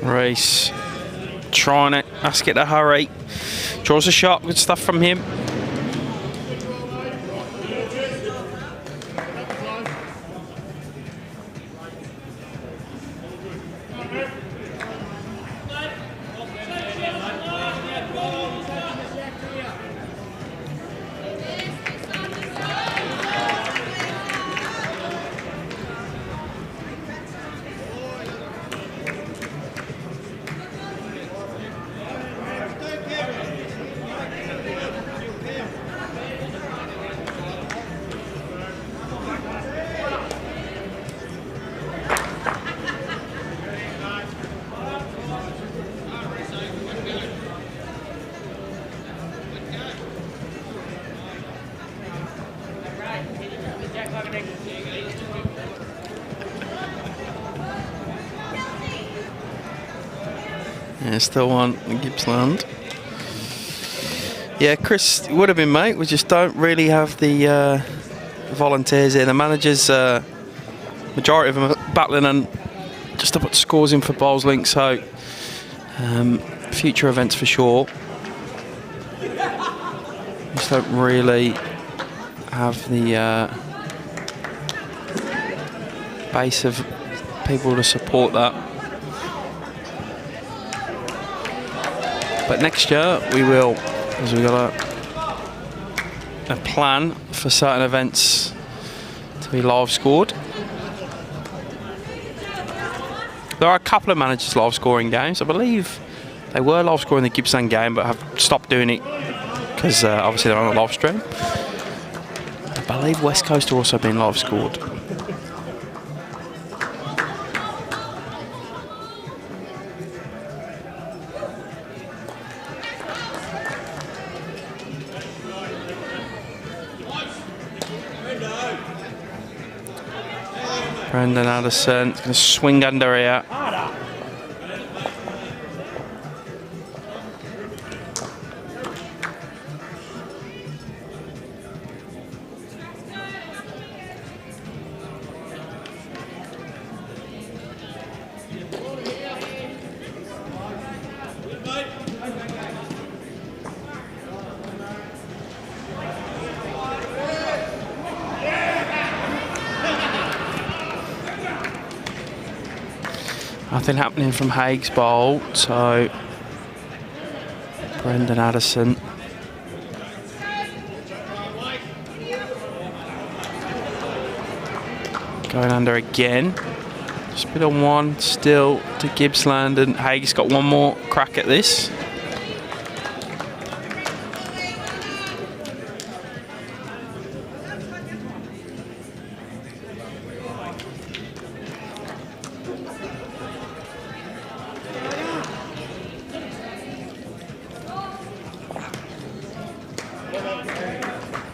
Race, trying it, ask it to hurry. Draws a shot, good stuff from him. Yeah, still one in Gippsland. Yeah, Chris would have been, mate. We just don't really have the volunteers here. The managers, majority of them are battling and just to put scores in for Bowls Link. So future events for sure. Just don't really have the base of people to support that. But next year we will, because we've got a plan for certain events to be live scored. There are a couple of managers live scoring games. I believe they were live scoring the Gippsland game, but have stopped doing it because obviously they're on a live stream. I believe West Coast are also being live scored. Brendan Addison going to swing under here. Nothing happening from Haig's bowl, so Brendan Addison. Going under again. Spit on one still to Gippsland, and Haig's got one more crack at this.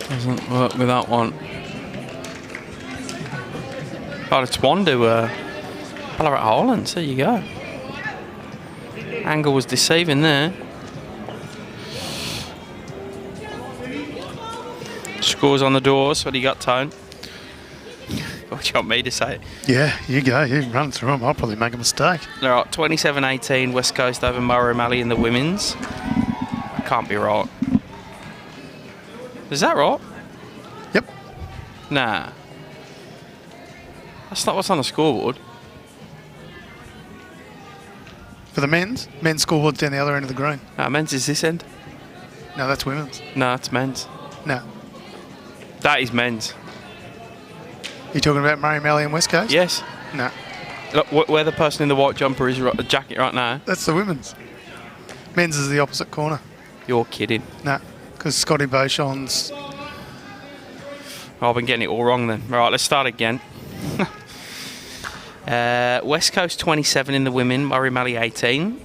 Doesn't work with that one. But it's one to Ballarat Highlands. There you go. Angle was deceiving there. Scores on the doors. What do you got, Tone? What do you want me to say? Yeah, you go. You run through them. I'll probably make a mistake. All right, 27-18 West Coast over MALLEE in the women's. That can't be right. Is that right? Yep. Nah. That's not what's on the scoreboard. For the men's scoreboard's down the other end of the green. Men's is this end? No, that's women's. No, it's men's. No. That is men's. You talking about MALLEE and West Coast? Yes. No. Look, where the person in the white jumper is, the jacket right now. That's the women's. Men's is the opposite corner. You're kidding. No, because Scotty Beauchamp's... Oh, I've been getting it all wrong then. Right, let's start again. West Coast 27 in the women, MALLEE 18.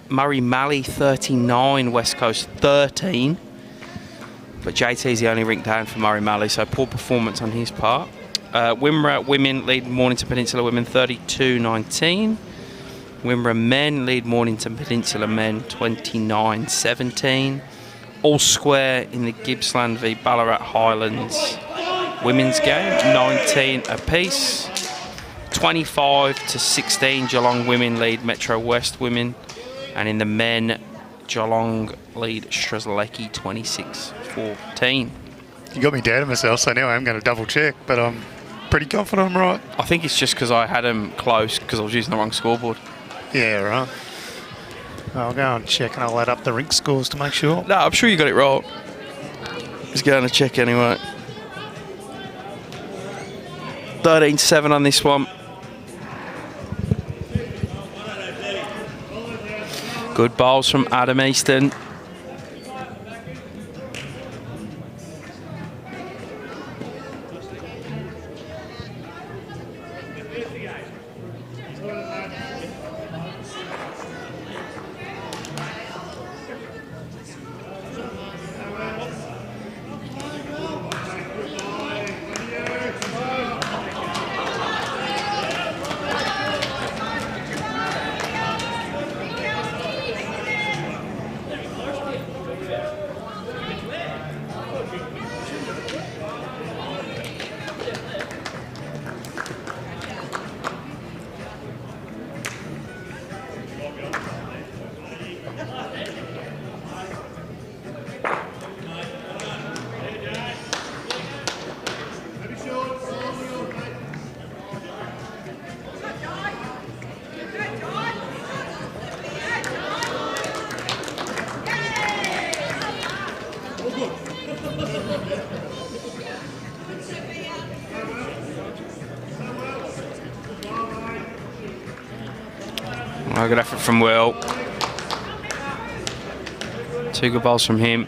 MALLEE 39, West Coast 13. But JT's the only rink down for MALLEE, so poor performance on his part. Wimmera women lead Mornington Peninsula women 32-19. Wimmera men lead Mornington Peninsula men 29-17. All square in the Gippsland v Ballarat Highlands women's game, 19 apiece. 25-16 Geelong women lead Metro West women, and in the men Geelong lead Strzelecki 26-14. You got me doubting myself, so now I'm going to double check, but I'm pretty confident I'm right. I think it's just because I had them close because I was using the wrong scoreboard. Yeah, right. I'll go and check and I'll add up the rink scores to make sure. No, I'm sure you got it right. Just going to check anyway. 13-7 on this one. Good bowls from Adam Easton. Oh, good effort from Will. 2 good balls from him.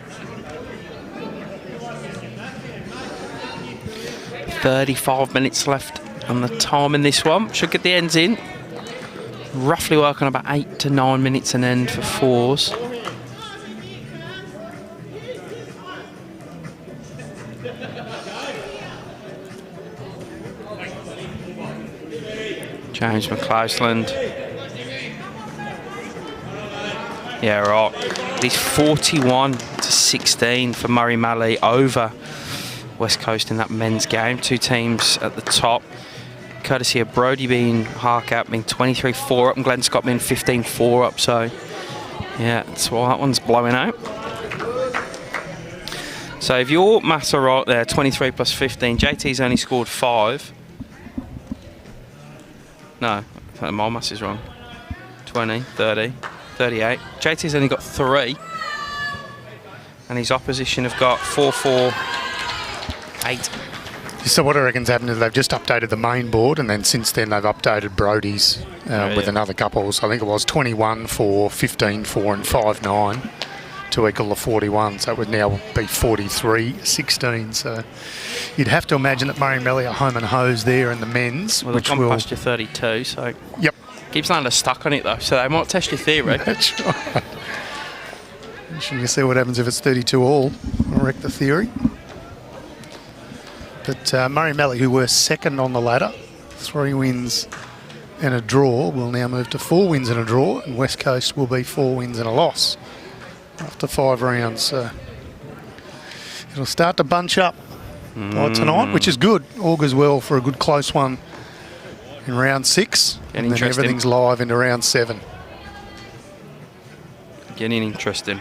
35 minutes left on the time in this one. Should get the ends in. Roughly working about 8 to 9 minutes an end for 4s. James McClousland. Yeah, right. It is 41 to 16 for Murray MALLEE over West Coast in that men's game. 2 teams at the top. Courtesy of Brody being Harcap being 23-4 up and Glenn Scott being 15-4 up. So, yeah, that's why that one's blowing out. So if your maths are right there, 23 plus 15, JT's only scored 5. No, my maths is wrong. 20, 30, 38. JT's only got 3. And his opposition have got 4, 4, 8. So what I reckon's happened is they've just updated the main board, and then since then they've updated Brody's with another couple. So I think it was 21, 4, 15, 4 and 5, 9 to equal the 41. So it would now be 43, 16. So you'd have to imagine that Murray MALLEE are home and hose there in the men's. Well, they've gone past your 32, so... Yep. Gippsland are stuck on it though, so they might test your theory. That's right. Shouldn't you see what happens if it's 32 all? I'll wreck the theory. But Murray MALLEE, who were second on the ladder, 3 wins and a draw, will now move to 4 wins and a draw, and West Coast will be 4 wins and a loss after 5 rounds. So it'll start to bunch up by tonight, which is good. Augurs well for a good close one in round 6, and then everything's live into round 7. Getting interesting.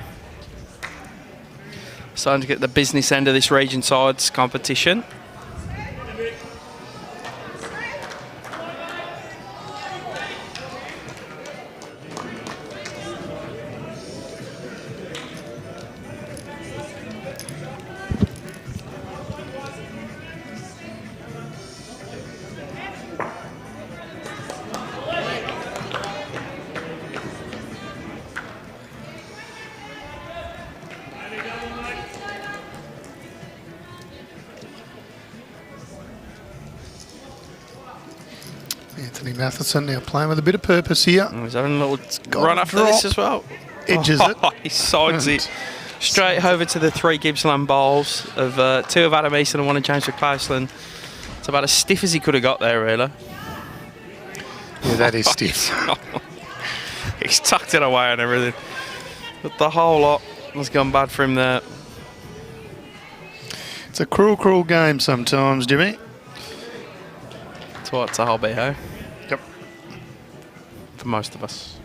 Starting to get the business end of this region sides competition. Anthony Matheson now playing with a bit of purpose here. He's having a little run after this as well. Edges it. He sides it straight over to the 3 Gippsland balls of 2 of Adam Easton and 1 of James McClousland. It's about as stiff as he could have got there, really. Yeah, that is stiff. He's tucked it away and everything. But the whole lot has gone bad for him there. It's a cruel, cruel game sometimes, Jimmy. That's what it's a hobby, hey? Yep. For most of us.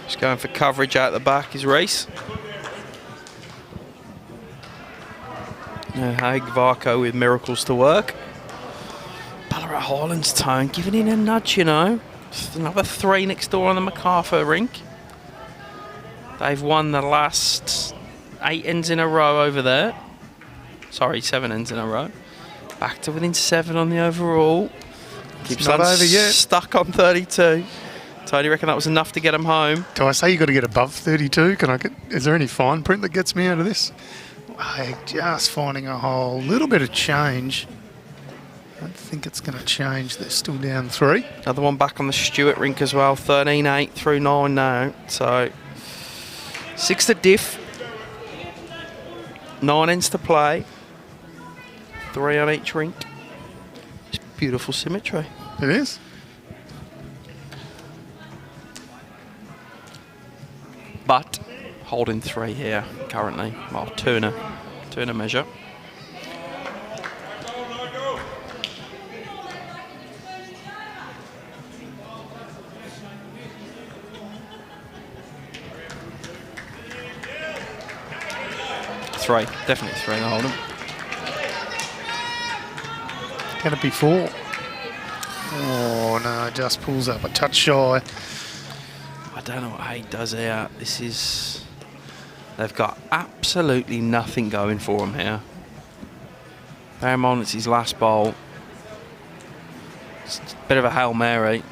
Just going for coverage out the back is Reese. Haig VARCOE with miracles to work. Ballarat Highlands tone, giving in a nudge, you know. Just another 3 next door on the MacArthur rink. They've won the last 8 ends in a row over there. Sorry, 7 ends in a row. Back to within 7 on the overall. Keeps not over yet. Stuck on 32. Tony, reckon that was enough to get them home? Do I say you got to get above 32? Can I get? Is there any fine print that gets me out of this? Just finding a whole little bit of change. I don't think it's going to change. They're still down 3. Another one back on the Stewart rink as well. 13-8 through 9 now. So 6 to diff. 9 ends to play. 3 on each rink. It's beautiful symmetry. It is. But holding 3 here currently. Well, Turner measure. 3. Definitely 3 in the Hold'em. Can it be 4? Oh, no, just pulls up a touch shy. I don't know what Haig does here. This is... They've got absolutely nothing going for them here. Bear in mind, it's his last bowl. It's a bit of a Hail Mary.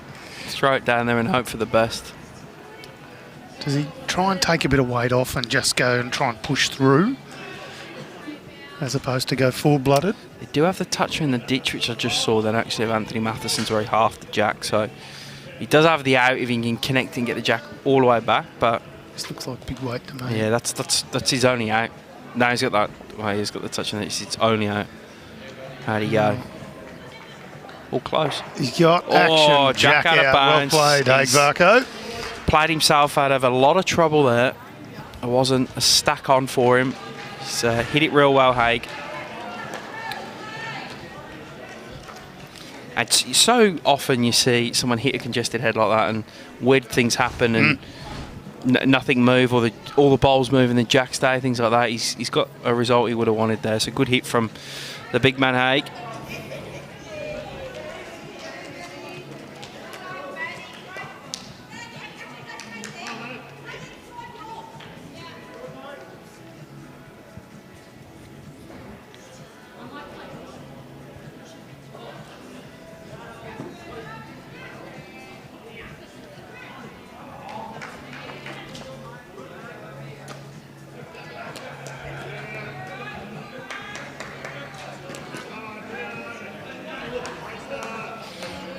Throw it down there and hope for the best. Does he try and take a bit of weight off and just go and try and push through, as opposed to go full-blooded? They do have the toucher in the ditch, which I just saw. Then actually have Anthony Matheson's where he halved the jack. So he does have the out if he can connect and get the jack all the way back. But This looks like big weight to me. yeah, that's his only out. Now he's got that. Well, he's got the touch in the ditch. It's only out. How'd he go? All close. He's got action. Jack out of bounds. Well played, Haig VARCOE. Played himself out of a lot of trouble there. It wasn't a stack on for him. He's hit it real well, Haig. And so often you see someone hit a congested head like that and weird things happen and nothing move, or all the bowls move and the jack stay, things like that. He's got a result he would have wanted there. So good hit from the big man, Haig.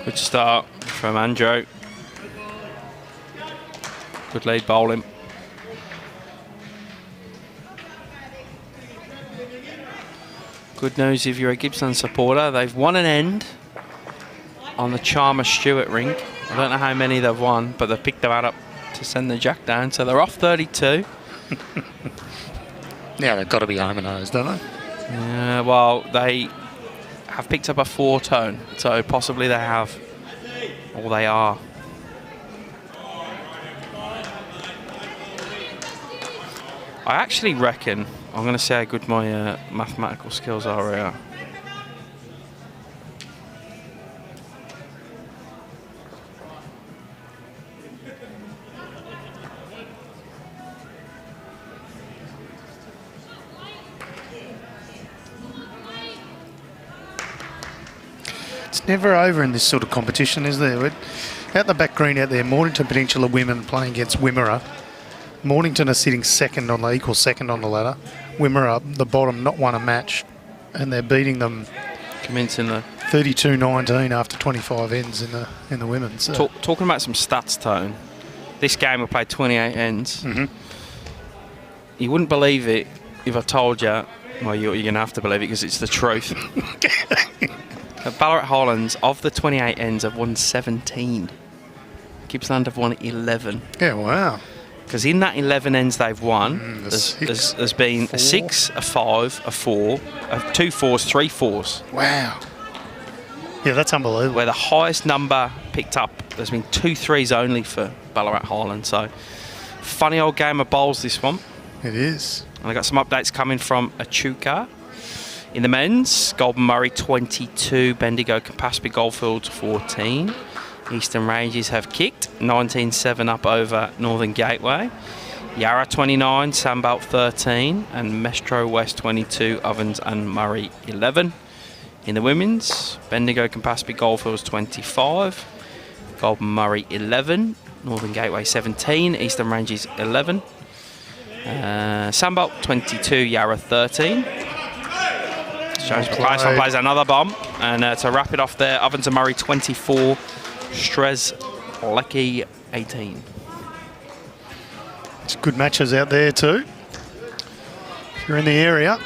Good start from Andrew. Good lead bowling. Good news if you're a Gippsland supporter. They've won an end on the Chalmers Stewart rink. I don't know how many they've won, but they've picked them out up to send the jack down. So they're off 32. Yeah, they've got to be home and hosed, don't they? Yeah, well, they have picked up a 4-tone, so possibly they have, or they are. I actually reckon, I'm going to see how good my mathematical skills are here. It's never over in this sort of competition, is there? Out the back green out there, Mornington Peninsula women playing against Wimmera. Mornington are sitting second on the equal second on the ladder. Wimmera, the bottom, not won a match, and they're beating them. Commencing the 32-19 after 25 ends in the women's. So. Talking about some stats, Tone. This game we played 28 ends. You wouldn't believe it if I told you. Well, you're going to have to believe it because it's the truth. At Ballarat Highlands, of the 28 ends, have won 17. Gippsland have won 11. Yeah, wow. Because in that 11 ends they've won, there's been a 6, a 5, a 4, 2 4s, 3 4s. Wow. Yeah, that's unbelievable. Where the highest number picked up, there's been 2 3s only for Ballarat Highlands. So, funny old game of bowls, this one. It is. And I got some updates coming from Echuca. In the men's, Golden Murray 22, Bendigo Campaspe Goldfields 14. Eastern Ranges have kicked 19-7 up over Northern Gateway. Yarra 29, Sandbelt 13, and Mestro West 22, Ovens and Murray 11. In the women's, Bendigo Campaspe Goldfields 25, Golden Murray 11, Northern Gateway 17, Eastern Ranges 11. Sandbelt 22, Yarra 13. James McLeod plays another bomb, and to wrap it off there, Ovens and Murray 24, Strez Lecky 18. It's good matches out there too. If you're in the area,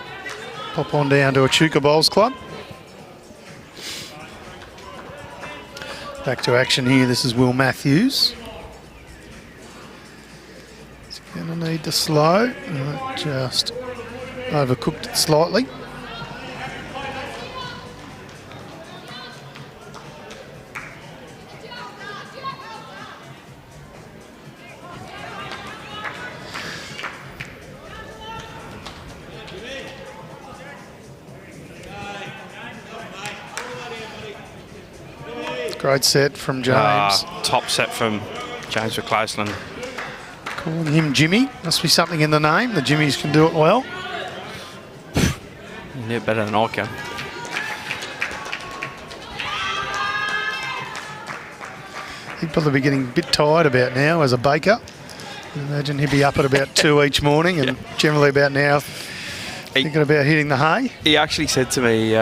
pop on down to Echuca Bowls Club. Back to action here. This is Will Matthews. He's going to need to slow. Just overcooked it slightly. Great set from James. Top set from James McCloseland. Calling him Jimmy. Must be something in the name. The Jimmys can do it well. You do it better than I can. He'd probably be getting a bit tired about now as a baker. I imagine he'd be up at about 2 each morning and generally about now thinking about hitting the hay. He actually said to me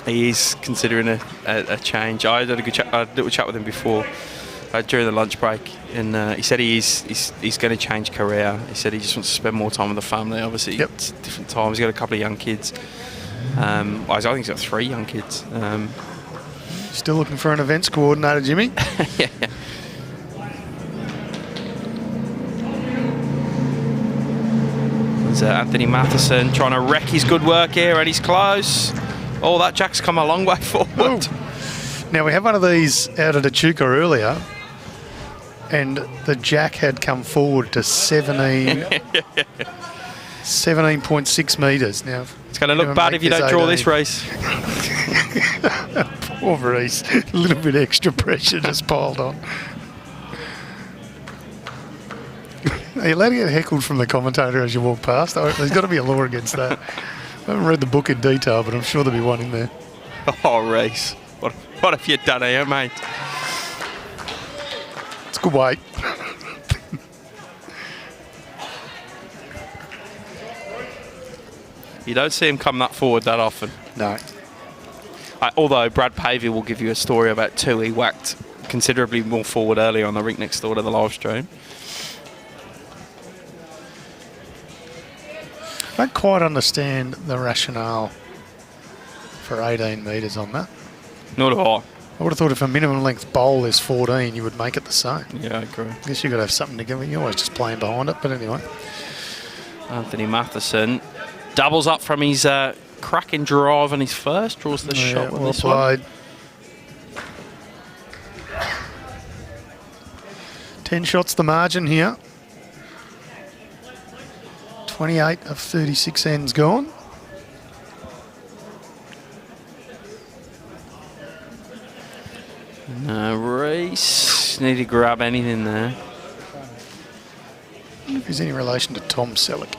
he is considering a change. I had a little chat with him before during the lunch break, and he said he's going to change career. He said he just wants to spend more time with the family. Obviously, it's different times. He's got a couple of young kids. I think he's got 3 young kids. Still looking for an events coordinator, Jimmy. Yeah. There's Anthony Matheson trying to wreck his good work here, and he's close. Oh, that jack's come a long way forward. Now, we have one of these out at Echuca earlier, and the jack had come forward to 17.6 metres. Now, it's going to look bad if you don't draw this race. Poor Reese. A little bit extra pressure just piled on. Are you allowed to get heckled from the commentator as you walk past? There's got to be a law against that. I haven't read the book in detail, but I'm sure there'll be one in there. Oh, Reese. What have you done here, mate? It's a good weight. You don't see him come that forward that often. No. Although Brad Pavey will give you a story about 2 he whacked considerably more forward earlier on the rink next door to the live stream. I don't quite understand the rationale for 18 metres on that. Nor do I. I would have thought if a minimum length bowl is 14, you would make it the same. Yeah, I agree. I guess you've got to have something to give. You're always just playing behind it, but anyway. Anthony Matheson doubles up from his cracking drive on his first, draws the shot with well this played. one. 10 shots the margin here. 28 of 36 ends gone. No race. Need to grab anything there. I wonder if he's any relation to Tom Selleck.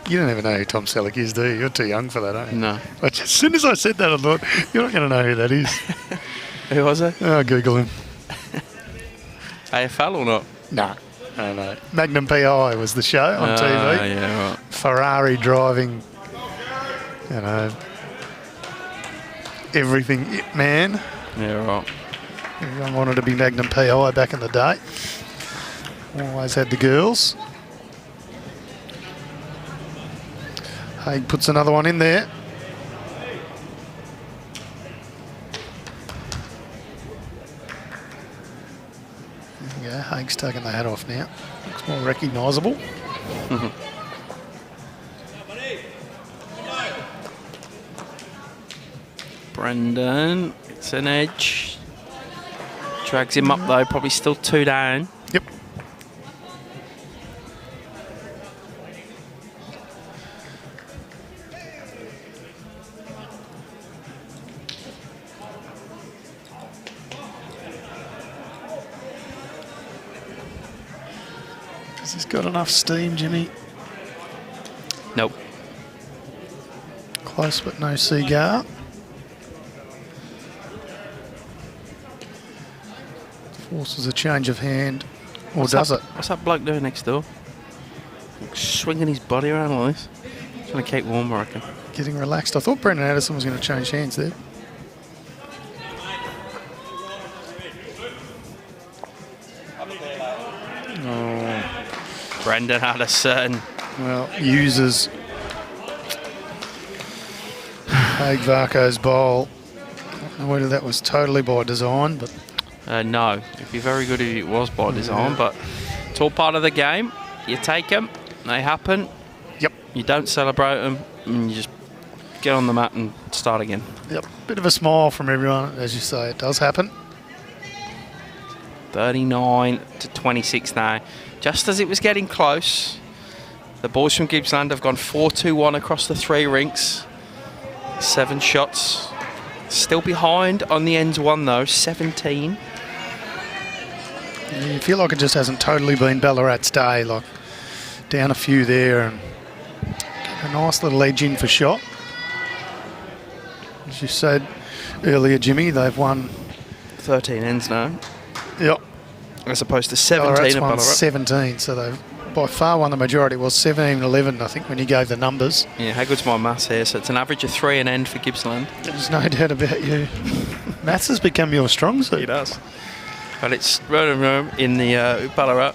You don't even know who Tom Selleck is, do you? You're too young for that, aren't you? No. But as soon as I said that, I thought, you're not going to know who that is. Who was it? I'll Google him. AFL or not? No. No. Magnum PI was the show on TV. Yeah, right. Ferrari driving, everything man. Yeah, right. Everyone wanted to be Magnum PI back in the day. Always had the girls. Haig puts another one in there. There we go. Haig's taking the hat off now. Looks more recognisable. Brendan, it's an edge. Drags him up though, probably still 2 down. Yep. Has this got enough steam, Jimmy? Nope. Close but no cigar. Forces a change of hand, or does it? What's that bloke doing next door? Swinging his body around like this. Trying to keep warm, I reckon. Getting relaxed. I thought Brendan Addison was going to change hands there. Oh, Brendan Addison. well, uses Haig VARCOE's bowl. I don't know whether that was totally by design, but No, it'd be very good if it was by design, but it's all part of the game. You take them, they happen. yep. You don't celebrate them, and you just get on the mat and start again. Yep. Bit of a smile from everyone, as you say, it does happen. 39 to 26 now. Just as it was getting close, the boys from Gippsland have gone 4-2-1 across the 3 rinks. 7 shots. Still behind on the ends one though, 17. Yeah, you feel like it just hasn't totally been Ballarat's day, like down a few there and a nice little edge in for shot. As you said earlier, Jimmy, they've won 13 ends now. Yep. As opposed to 17 Ballarat's at won Ballarat. 17, so they've by far won the majority. It was 17-11, I think, when you gave the numbers. Yeah, how good's my maths here? So it's an average of 3 an end for Gippsland. There's no doubt about you. Maths has become your strong suit. It does. But it's room in the Ballarat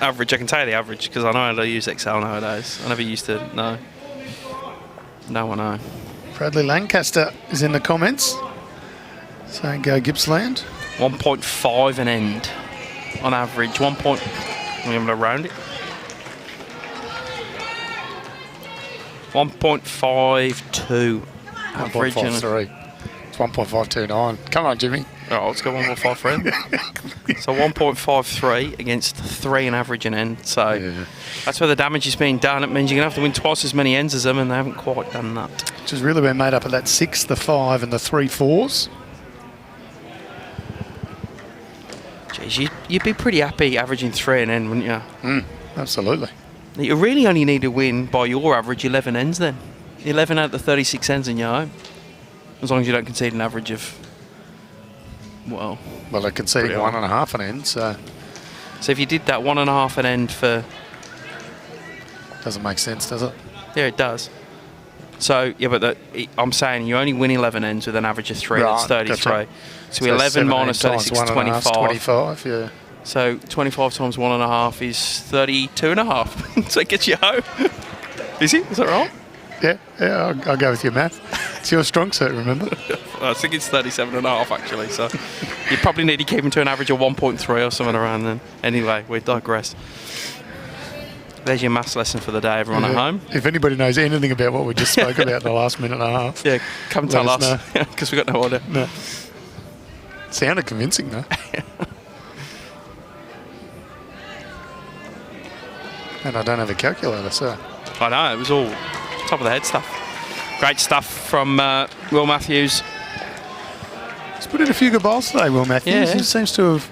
average. I can tell you the average because I know how to use Excel nowadays. I never used to know. No one know. Bradley Lancaster is in the comments saying go Gippsland. 1.5 an end on average. I'm going to round it. 1.52 average. 1.53. It's 1.529. Come on, Jimmy. Oh, let's go 1.53. So 1.53 against 3 an average an end. So Yeah. that's where the damage is being done. It means you're going to have to win twice as many ends as them, and they haven't quite done that. Which has really been made up of that 6, the 5 and the 3 4s. Jeez, you'd be pretty happy averaging 3 an end, wouldn't you? Absolutely. You really only need to win by your average 11 ends then. 11 out of the 36 ends in your home. As long as you don't concede an average of, well, Well, they're conceding Pretty 1.5 an end, so so if you did that 1.5 an end for, doesn't make sense, does it? yeah, it does. So, yeah, but I'm saying you only win 11 ends with an average of 3, that's Right, 33. gotcha. So 11 minus 17 36 is times 1.5 's 25. 25, yeah. So 25 times 1.5 is 32.5. So it gets you home. Is it? Is that right? Yeah, I'll go with your math. It's your strong suit, remember? I think it's 37.5 actually. So you probably need to keep them to an average of 1.3 or something around then. Anyway, we digress. There's your maths lesson for the day, everyone at home. If anybody knows anything about what we just spoke about in the last minute and a half, Yeah, come tell Let us us, because we've got no idea. no. Sounded convincing, though. And I don't have a calculator, so. I know, it was all top of the head stuff. Great stuff from Will Matthews. He's put in a few good bowls today, Will Matthews. Yeah. He seems to have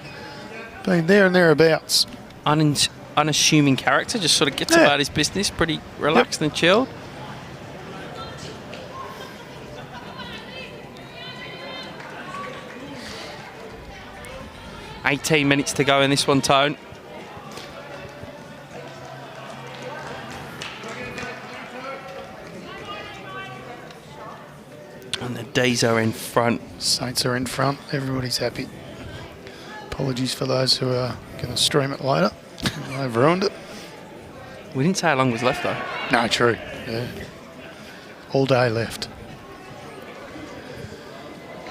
been there and thereabouts. Unassuming character, just sort of gets Yeah. about his business, pretty relaxed and chilled. "18 minutes to go in this one, Tone." And the D's are in front. Saints are in front. Everybody's happy. Apologies for those who are going to stream it later. They've ruined it. We didn't say how long was left though. No, true. Yeah. All day left.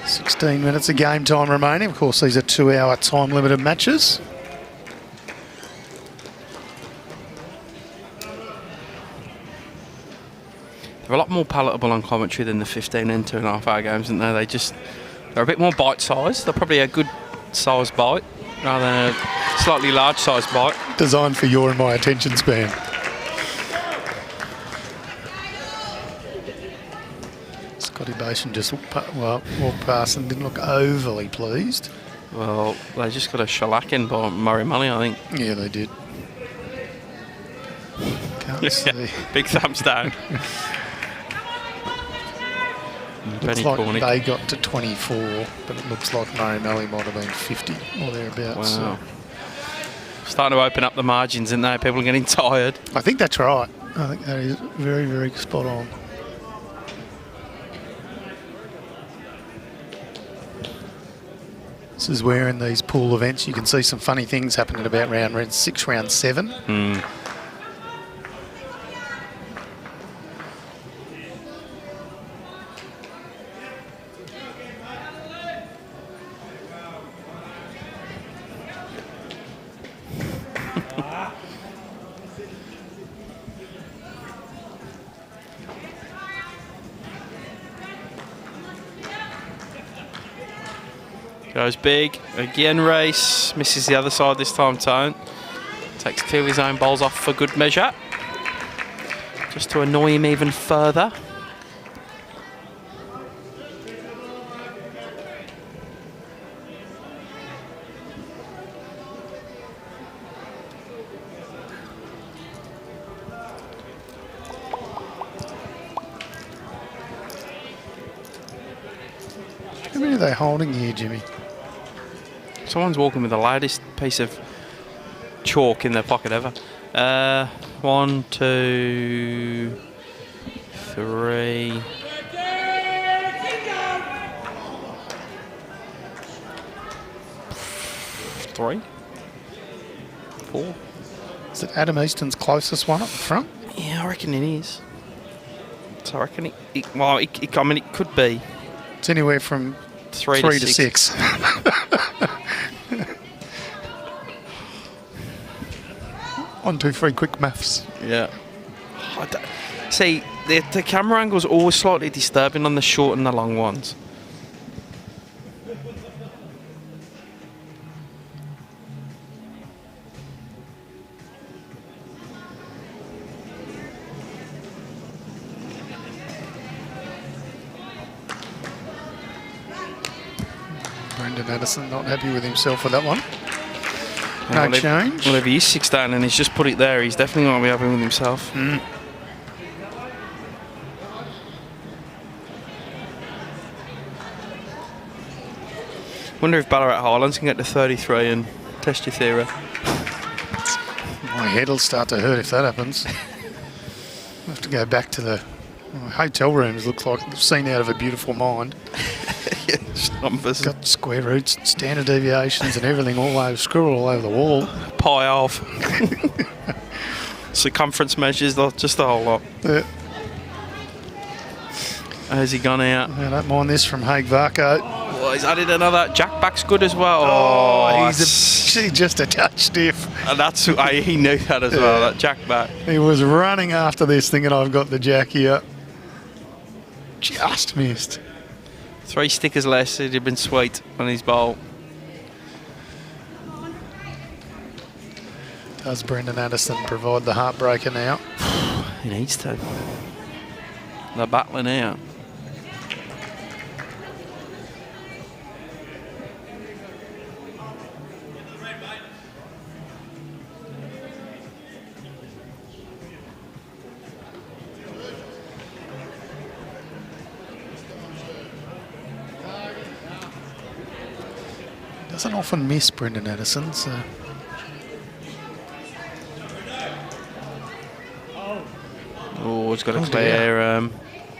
16 minutes of game time remaining. Of course, these are 2-hour time limited matches. They're a lot more palatable on commentary than the 15 and 2.5 hour games, aren't they? They're a bit more bite sized. They're probably a good sized bite rather than a slightly large sized bite. Designed for your and my attention span. Scotty Basin just walked past and didn't look overly pleased. Well, they just got a shellacking by Murray MALLEE, I think. Yeah, they did. Can't see. Big thumbs down. Looks Benny like Cornick. they got to 24, but it looks like Murray MALLEE might have been 50 or thereabouts. Wow. So. Starting to open up the margins, isn't they? People are getting tired. I think that's right. I think that is very, very spot on. This is where in these pool events you can see some funny things happening about round 6, round 7. Goes big. Again, race. Misses the other side this time, Tone. Takes 2 of his own bowls off for good measure. Just to annoy him even further. many are they holding here, Jimmy? Someone's walking with the loudest piece of chalk in their pocket ever. 1, 2, 3. 3, 4. Is it Adam Easton's closest one up the front? Yeah, I reckon it is. So I reckon I mean, it could be. It's anywhere from 3 to to 6. 1, 2, 3, quick maths. Yeah. See, the camera angle's always slightly disturbing on the short and the long ones. Brendan Addison not happy with himself with that one. No change. Well, if he is 6 down and he's just put it there, he's definitely not going to be happy with himself. Wonder if Ballarat Highlands can get to 33 and test your theory. My head will start to hurt if that happens. I'll have to go back to the hotel rooms. Looks like they've seen out of a beautiful mind. Yeah, just numbers. Got square roots, standard deviations and everything all over, scribbled all over the wall. Pi of. Circumference measures, just the whole lot. Yeah. How's he gone out? I don't mind this from VARCOE. Well, he's added another. Jack back's good as well. Oh, he's just a touch stiff. And that's he knew that as well. That Jack back. He was running after this, thinking I've got the Jack here. Just missed. 3 stickers less. It'd have been sweet on his bowl. Does Brendan Addison provide the heartbreaker now? He needs to. They're battling out. Doesn't often miss Brendan Addison, so. Oh, he's got to clear.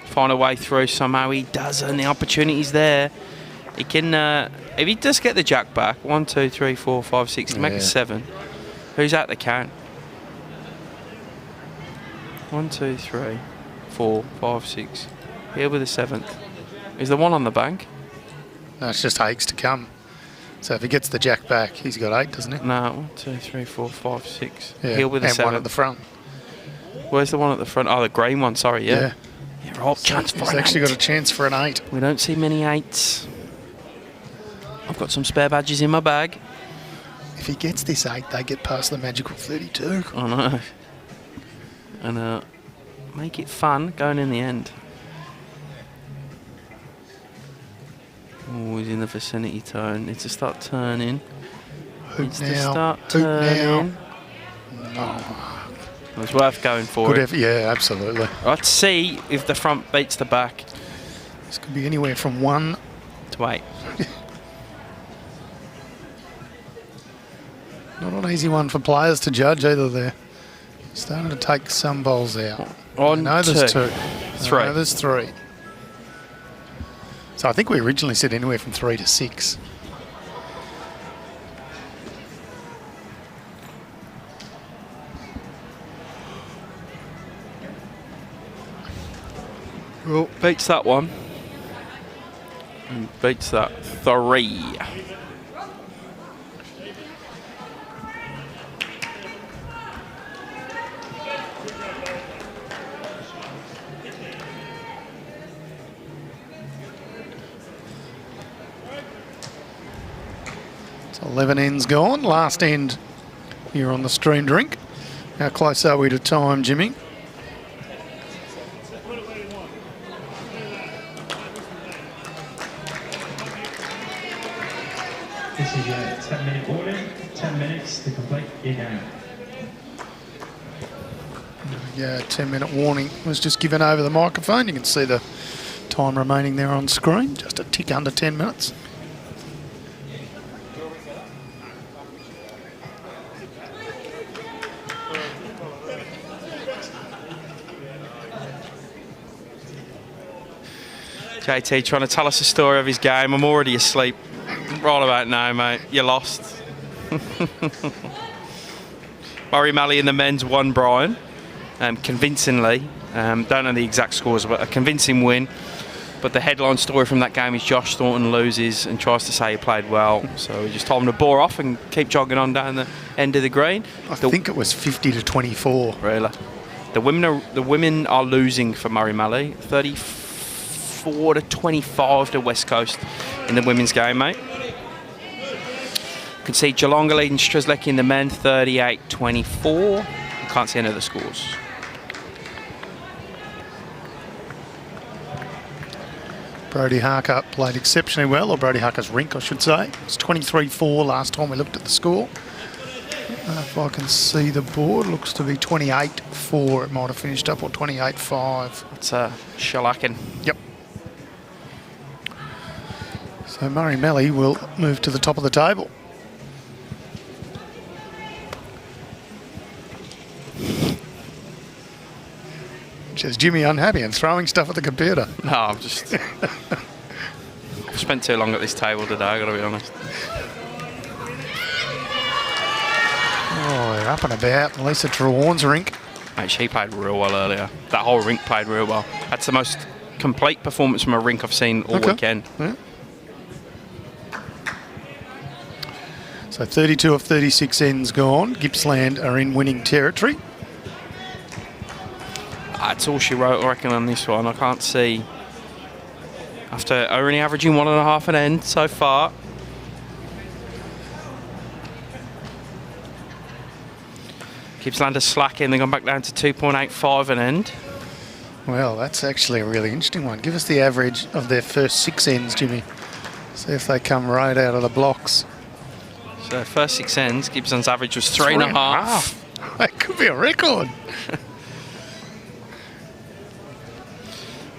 Find a way through somehow. He doesn't. The opportunity's there. He can. If he does get the Jack back, 1, 2, 3, 4, 5, 6, make it 7. Who's at the count? 1, 2, 3, 4, 5, 6. Here with the 7th. Is the one on the bank? No, it's just Hakes to come. So if he gets the Jack back, he's got 8, doesn't he? No, 1, 2, 3, 4, 5, 6. Yeah, Here with the and 7th. one at the front. Where's the one at the front? Oh, the green one. Sorry, yeah. Yeah, right. Chance for He's an actually 8. got a chance for an 8. We don't see many 8s. I've got some spare badges in my bag. If he gets this 8, they get past the magical 32. I know. And make it fun going in the end. Oh, he's in the vicinity turn. Needs to start turning. Hoop now. Hoop now. No. It was worth going for. Good it. effort. Yeah, absolutely. Let's see if the front beats the back. This could be anywhere from 1 to 8. Not an easy one for players to judge either. They're starting to take some bowls out. On no, there's 2. 3. No, there's 3. So I think we originally said anywhere from 3 to 6. Well, beats that one. And beats that 3. So 11 ends gone. Last end here on the streamed rink. How close are we to time, Jimmy? This is a 10-minute warning, 10 minutes to complete your game. Yeah, 10-minute warning was just given over the microphone. You can see the time remaining there on screen, just a tick under 10 minutes. JT trying to tell us a story of his game. I'm already asleep. Right about now, mate. You lost. MALLEE in the men's won, Brian, convincingly. Don't know the exact scores, but a convincing win. But the headline story from that game is Josh Thornton loses and tries to say he played well. So we just told him to bore off and keep jogging on down the end of the green. I think it was 50 to 24. Really? The women are losing for MALLEE. 34 to 25 to West Coast in the women's game, mate. You can see Geelong leading Strzelecki in the men 38-24. Can't see any of the scores. Brody Harker played exceptionally well, or Brody Harker's Rink, I should say. It was 23-4 last time we looked at the score. If I can see the board, looks to be 28-4. It might have finished up, or 28-5. It's a shellacking. Yep. So MALLEE will move to the top of the table. Just Jimmy unhappy and throwing stuff at the computer. No, I'm just... I've spent too long at this table today, I've got to be honest. Oh, they're up and about. Lisa Trawan's Rink. Mate, she played real well earlier. That whole Rink played real well. That's the most complete performance from a Rink I've seen all weekend. Yeah. So 32 of 36 ends gone. Gippsland are in winning territory. That's all she wrote, I reckon, on this one. I can't see. After only averaging 1.5 an end so far. Gippsland are slacking. They've gone back down to 2.85 an end. Well, that's actually a really interesting one. Give us the average of their first 6 ends, Jimmy. See if they come right out of the blocks. So first 6 ends, Gippsland's average was 3.5. That could be a record.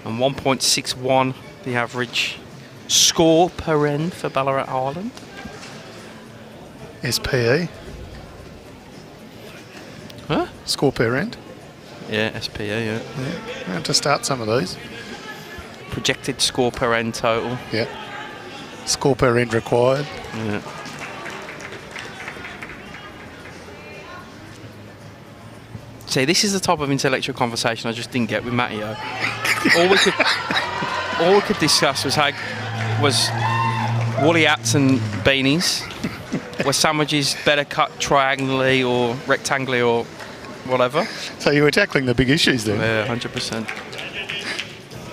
And 1.61 the average score per end for Ballarat Highland. SPE. Huh? Score per end. Yeah, SPE, yeah. We have to start some of these. Projected score per end total. Yeah. Score per end required. Yeah. See, this is the type of intellectual conversation I just didn't get with Matty. all we could discuss was woolly hats and beanies. Were sandwiches better cut triangularly or rectangularly or whatever? So you were tackling the big issues then? Yeah, 100%.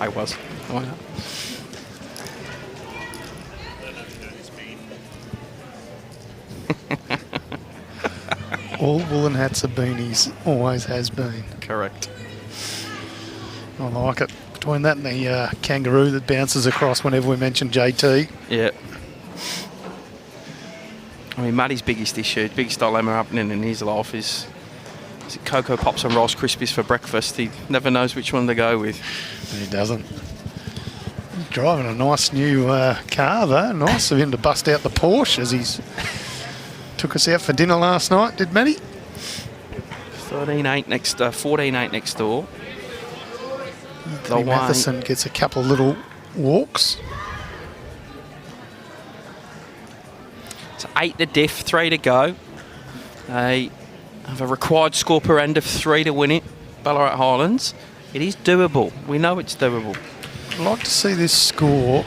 I was. Why not? All woolen hats are beanies, always has been. Correct. I like it. Between that and the kangaroo that bounces across whenever we mention JT. Yeah. I mean, Matty's biggest issue, biggest dilemma happening in his life is it Cocoa Pops and Rice Krispies for breakfast? He never knows which one to go with. He doesn't. He's driving a nice new car though. Nice of him to bust out the Porsche as he's took us out for dinner last night, did Matty? 14-8 next door. Matheson gets a couple of little walks. It's 8 the diff, 3 to go. They have a required score per end of 3 to win it. Ballarat Highlands. It is doable. We know it's doable. I'd like to see this score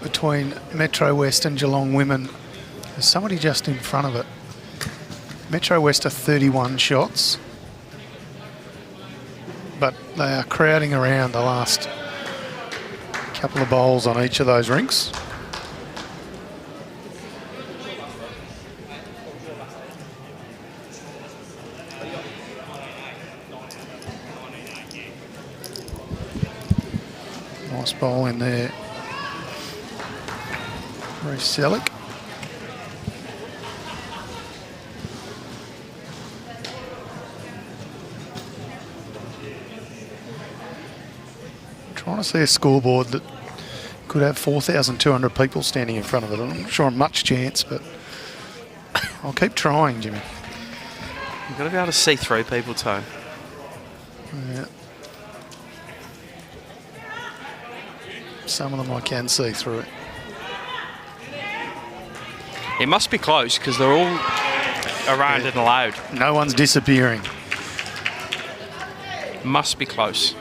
between Metro West and Geelong women. There's somebody just in front of it. Metro West are 31 shots. But they are crowding around the last couple of bowls on each of those rinks. Nice bowl in there. Reece Selleck. trying to see a scoreboard that could have 4,200 people standing in front of it. I'm not sure on much chance, but I'll keep trying, Jimmy. You've got to be able to see through people, Tone. Yeah. Some of them I can see through it. It must be close because they're all around and allowed. No one's disappearing. Must be close.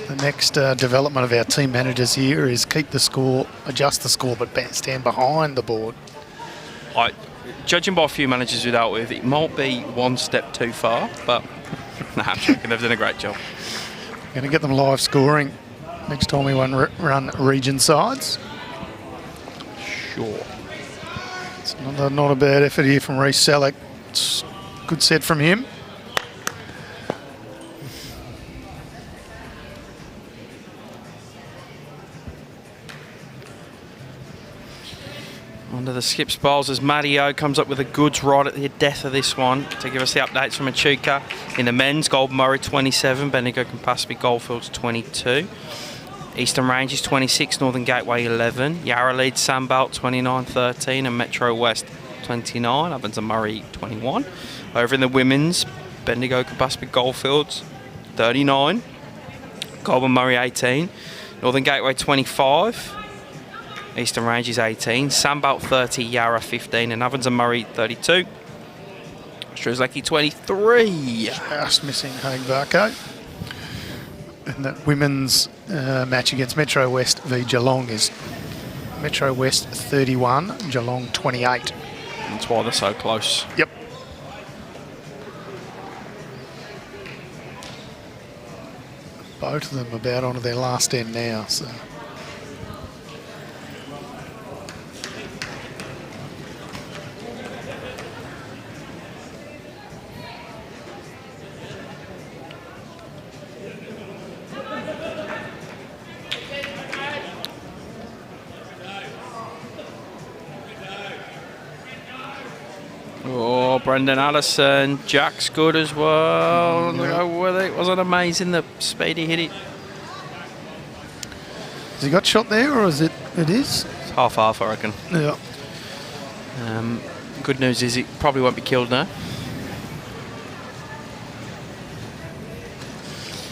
The next development of our team managers here is keep the score, adjust the score, but stand behind the board. Judging by a few managers we dealt with, it might be one step too far, but I'm joking, they've done a great job. Going to get them live scoring next time we run region sides. Sure. It's not a bad effort here from Reece Selleck. It's a good set from him. Under the skips bowls as Mario comes up with the goods right at the death of this one to give us the updates from Echuca. In the men's, Gold Murray 27, Bendigo Campaspe Goldfields 22. Eastern Ranges 26, Northern Gateway 11. Yarra leads Sandbelt 29-13 and Metro West 29. Ovens and Murray 21. Over in the women's, Bendigo Campaspe Goldfields 39. Goulburn Murray 18. Northern Gateway 25. Eastern Ranges 18, Sandbelt 30, Yarra 15, and Ovens and Murray 32. Struzlecki 23. Just missing VARCOE. And the women's match against Metro West v Geelong is Metro West 31, Geelong 28. That's why they're so close. Yep. Both of them about onto their last end now, so. Oh, Brendan Addison. Jack's good as well. Wasn't amazing the speed he hit it. Has he got shot there, or is it? It is? It's half, I reckon. Yeah. Good news is it probably won't be killed now.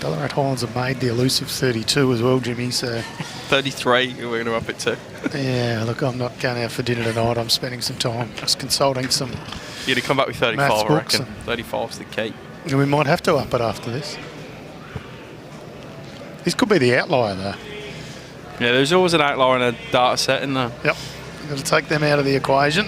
Ballarat Highlands have made the elusive 32 as well, Jimmy, so. 33, we're going to up it to. Yeah, look, I'm not going out for dinner tonight. I'm spending some time just consulting some. You'd have come back with 35, maths I reckon. books 35's the key. And we might have to up it after this. This could be the outlier, though. Yeah, there's always an outlier in a data set, isn't there? Yep. We've got to take them out of the equation.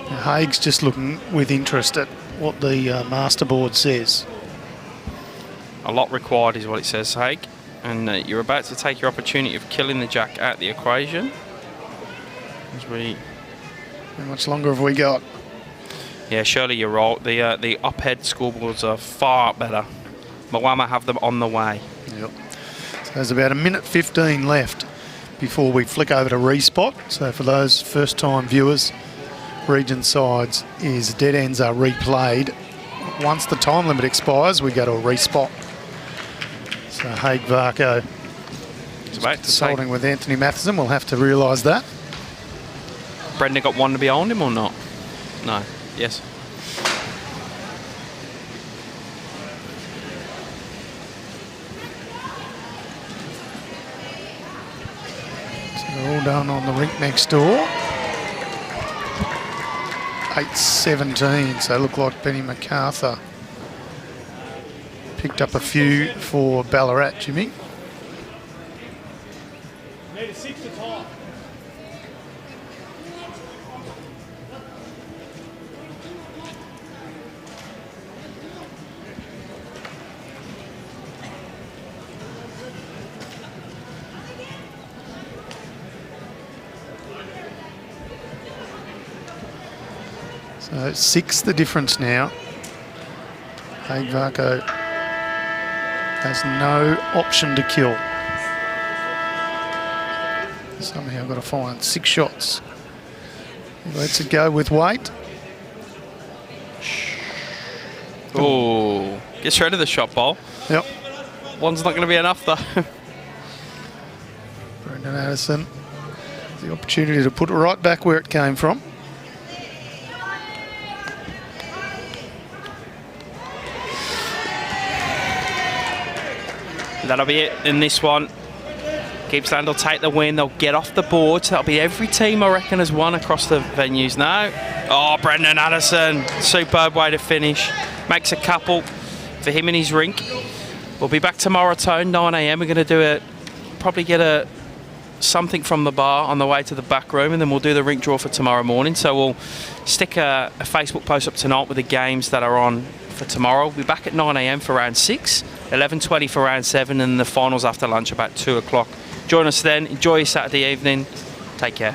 Now, Haig's just looking with interest at what the master board says. A lot required is what it says, Haig. And you're about to take your opportunity of killing the jack out the equation. How much longer have we got? Yeah, surely you're right. The up-head scoreboards are far better. Moama have them on the way. Yep. So there's about 1:15 left before we flick over to respot. So for those first-time viewers, region sides is dead ends are replayed. Once the time limit expires, we go to a respot. So Haig VARCOE consulting with Anthony Matheson. We'll have to realise that. Brendan got one to behind him or not? No. Yes. So they're all done on the rink next door. 8:17, so look like Benny MacArthur picked up a few for Ballarat, Jimmy. Need a 6 to tie. So 6 the difference now. Haig VARCOE has no option to kill. Somehow got to find 6 shots Lets it go with weight. Oh, gets rid of the shot ball. Yep. One's not going to be enough though. Brendan Addison, the opportunity to put it right back where it came from. That'll be it in this one. Gippsland will take the win. They'll get off the board. So that'll be every team, I reckon, has won across the venues now. Oh, Brendan Addison. Superb way to finish. Makes a couple for him and his rink. We'll be back tomorrow at 9 AM. We're going to do probably get something from the bar on the way to the back room, and then we'll do the rink draw for tomorrow morning. So we'll stick a Facebook post up tonight with the games that are on for tomorrow. We'll be back at 9 AM for round 6, 11:20 for round 7, and the finals after lunch about 2 o'clock. Join us then. Enjoy your Saturday evening. Take care.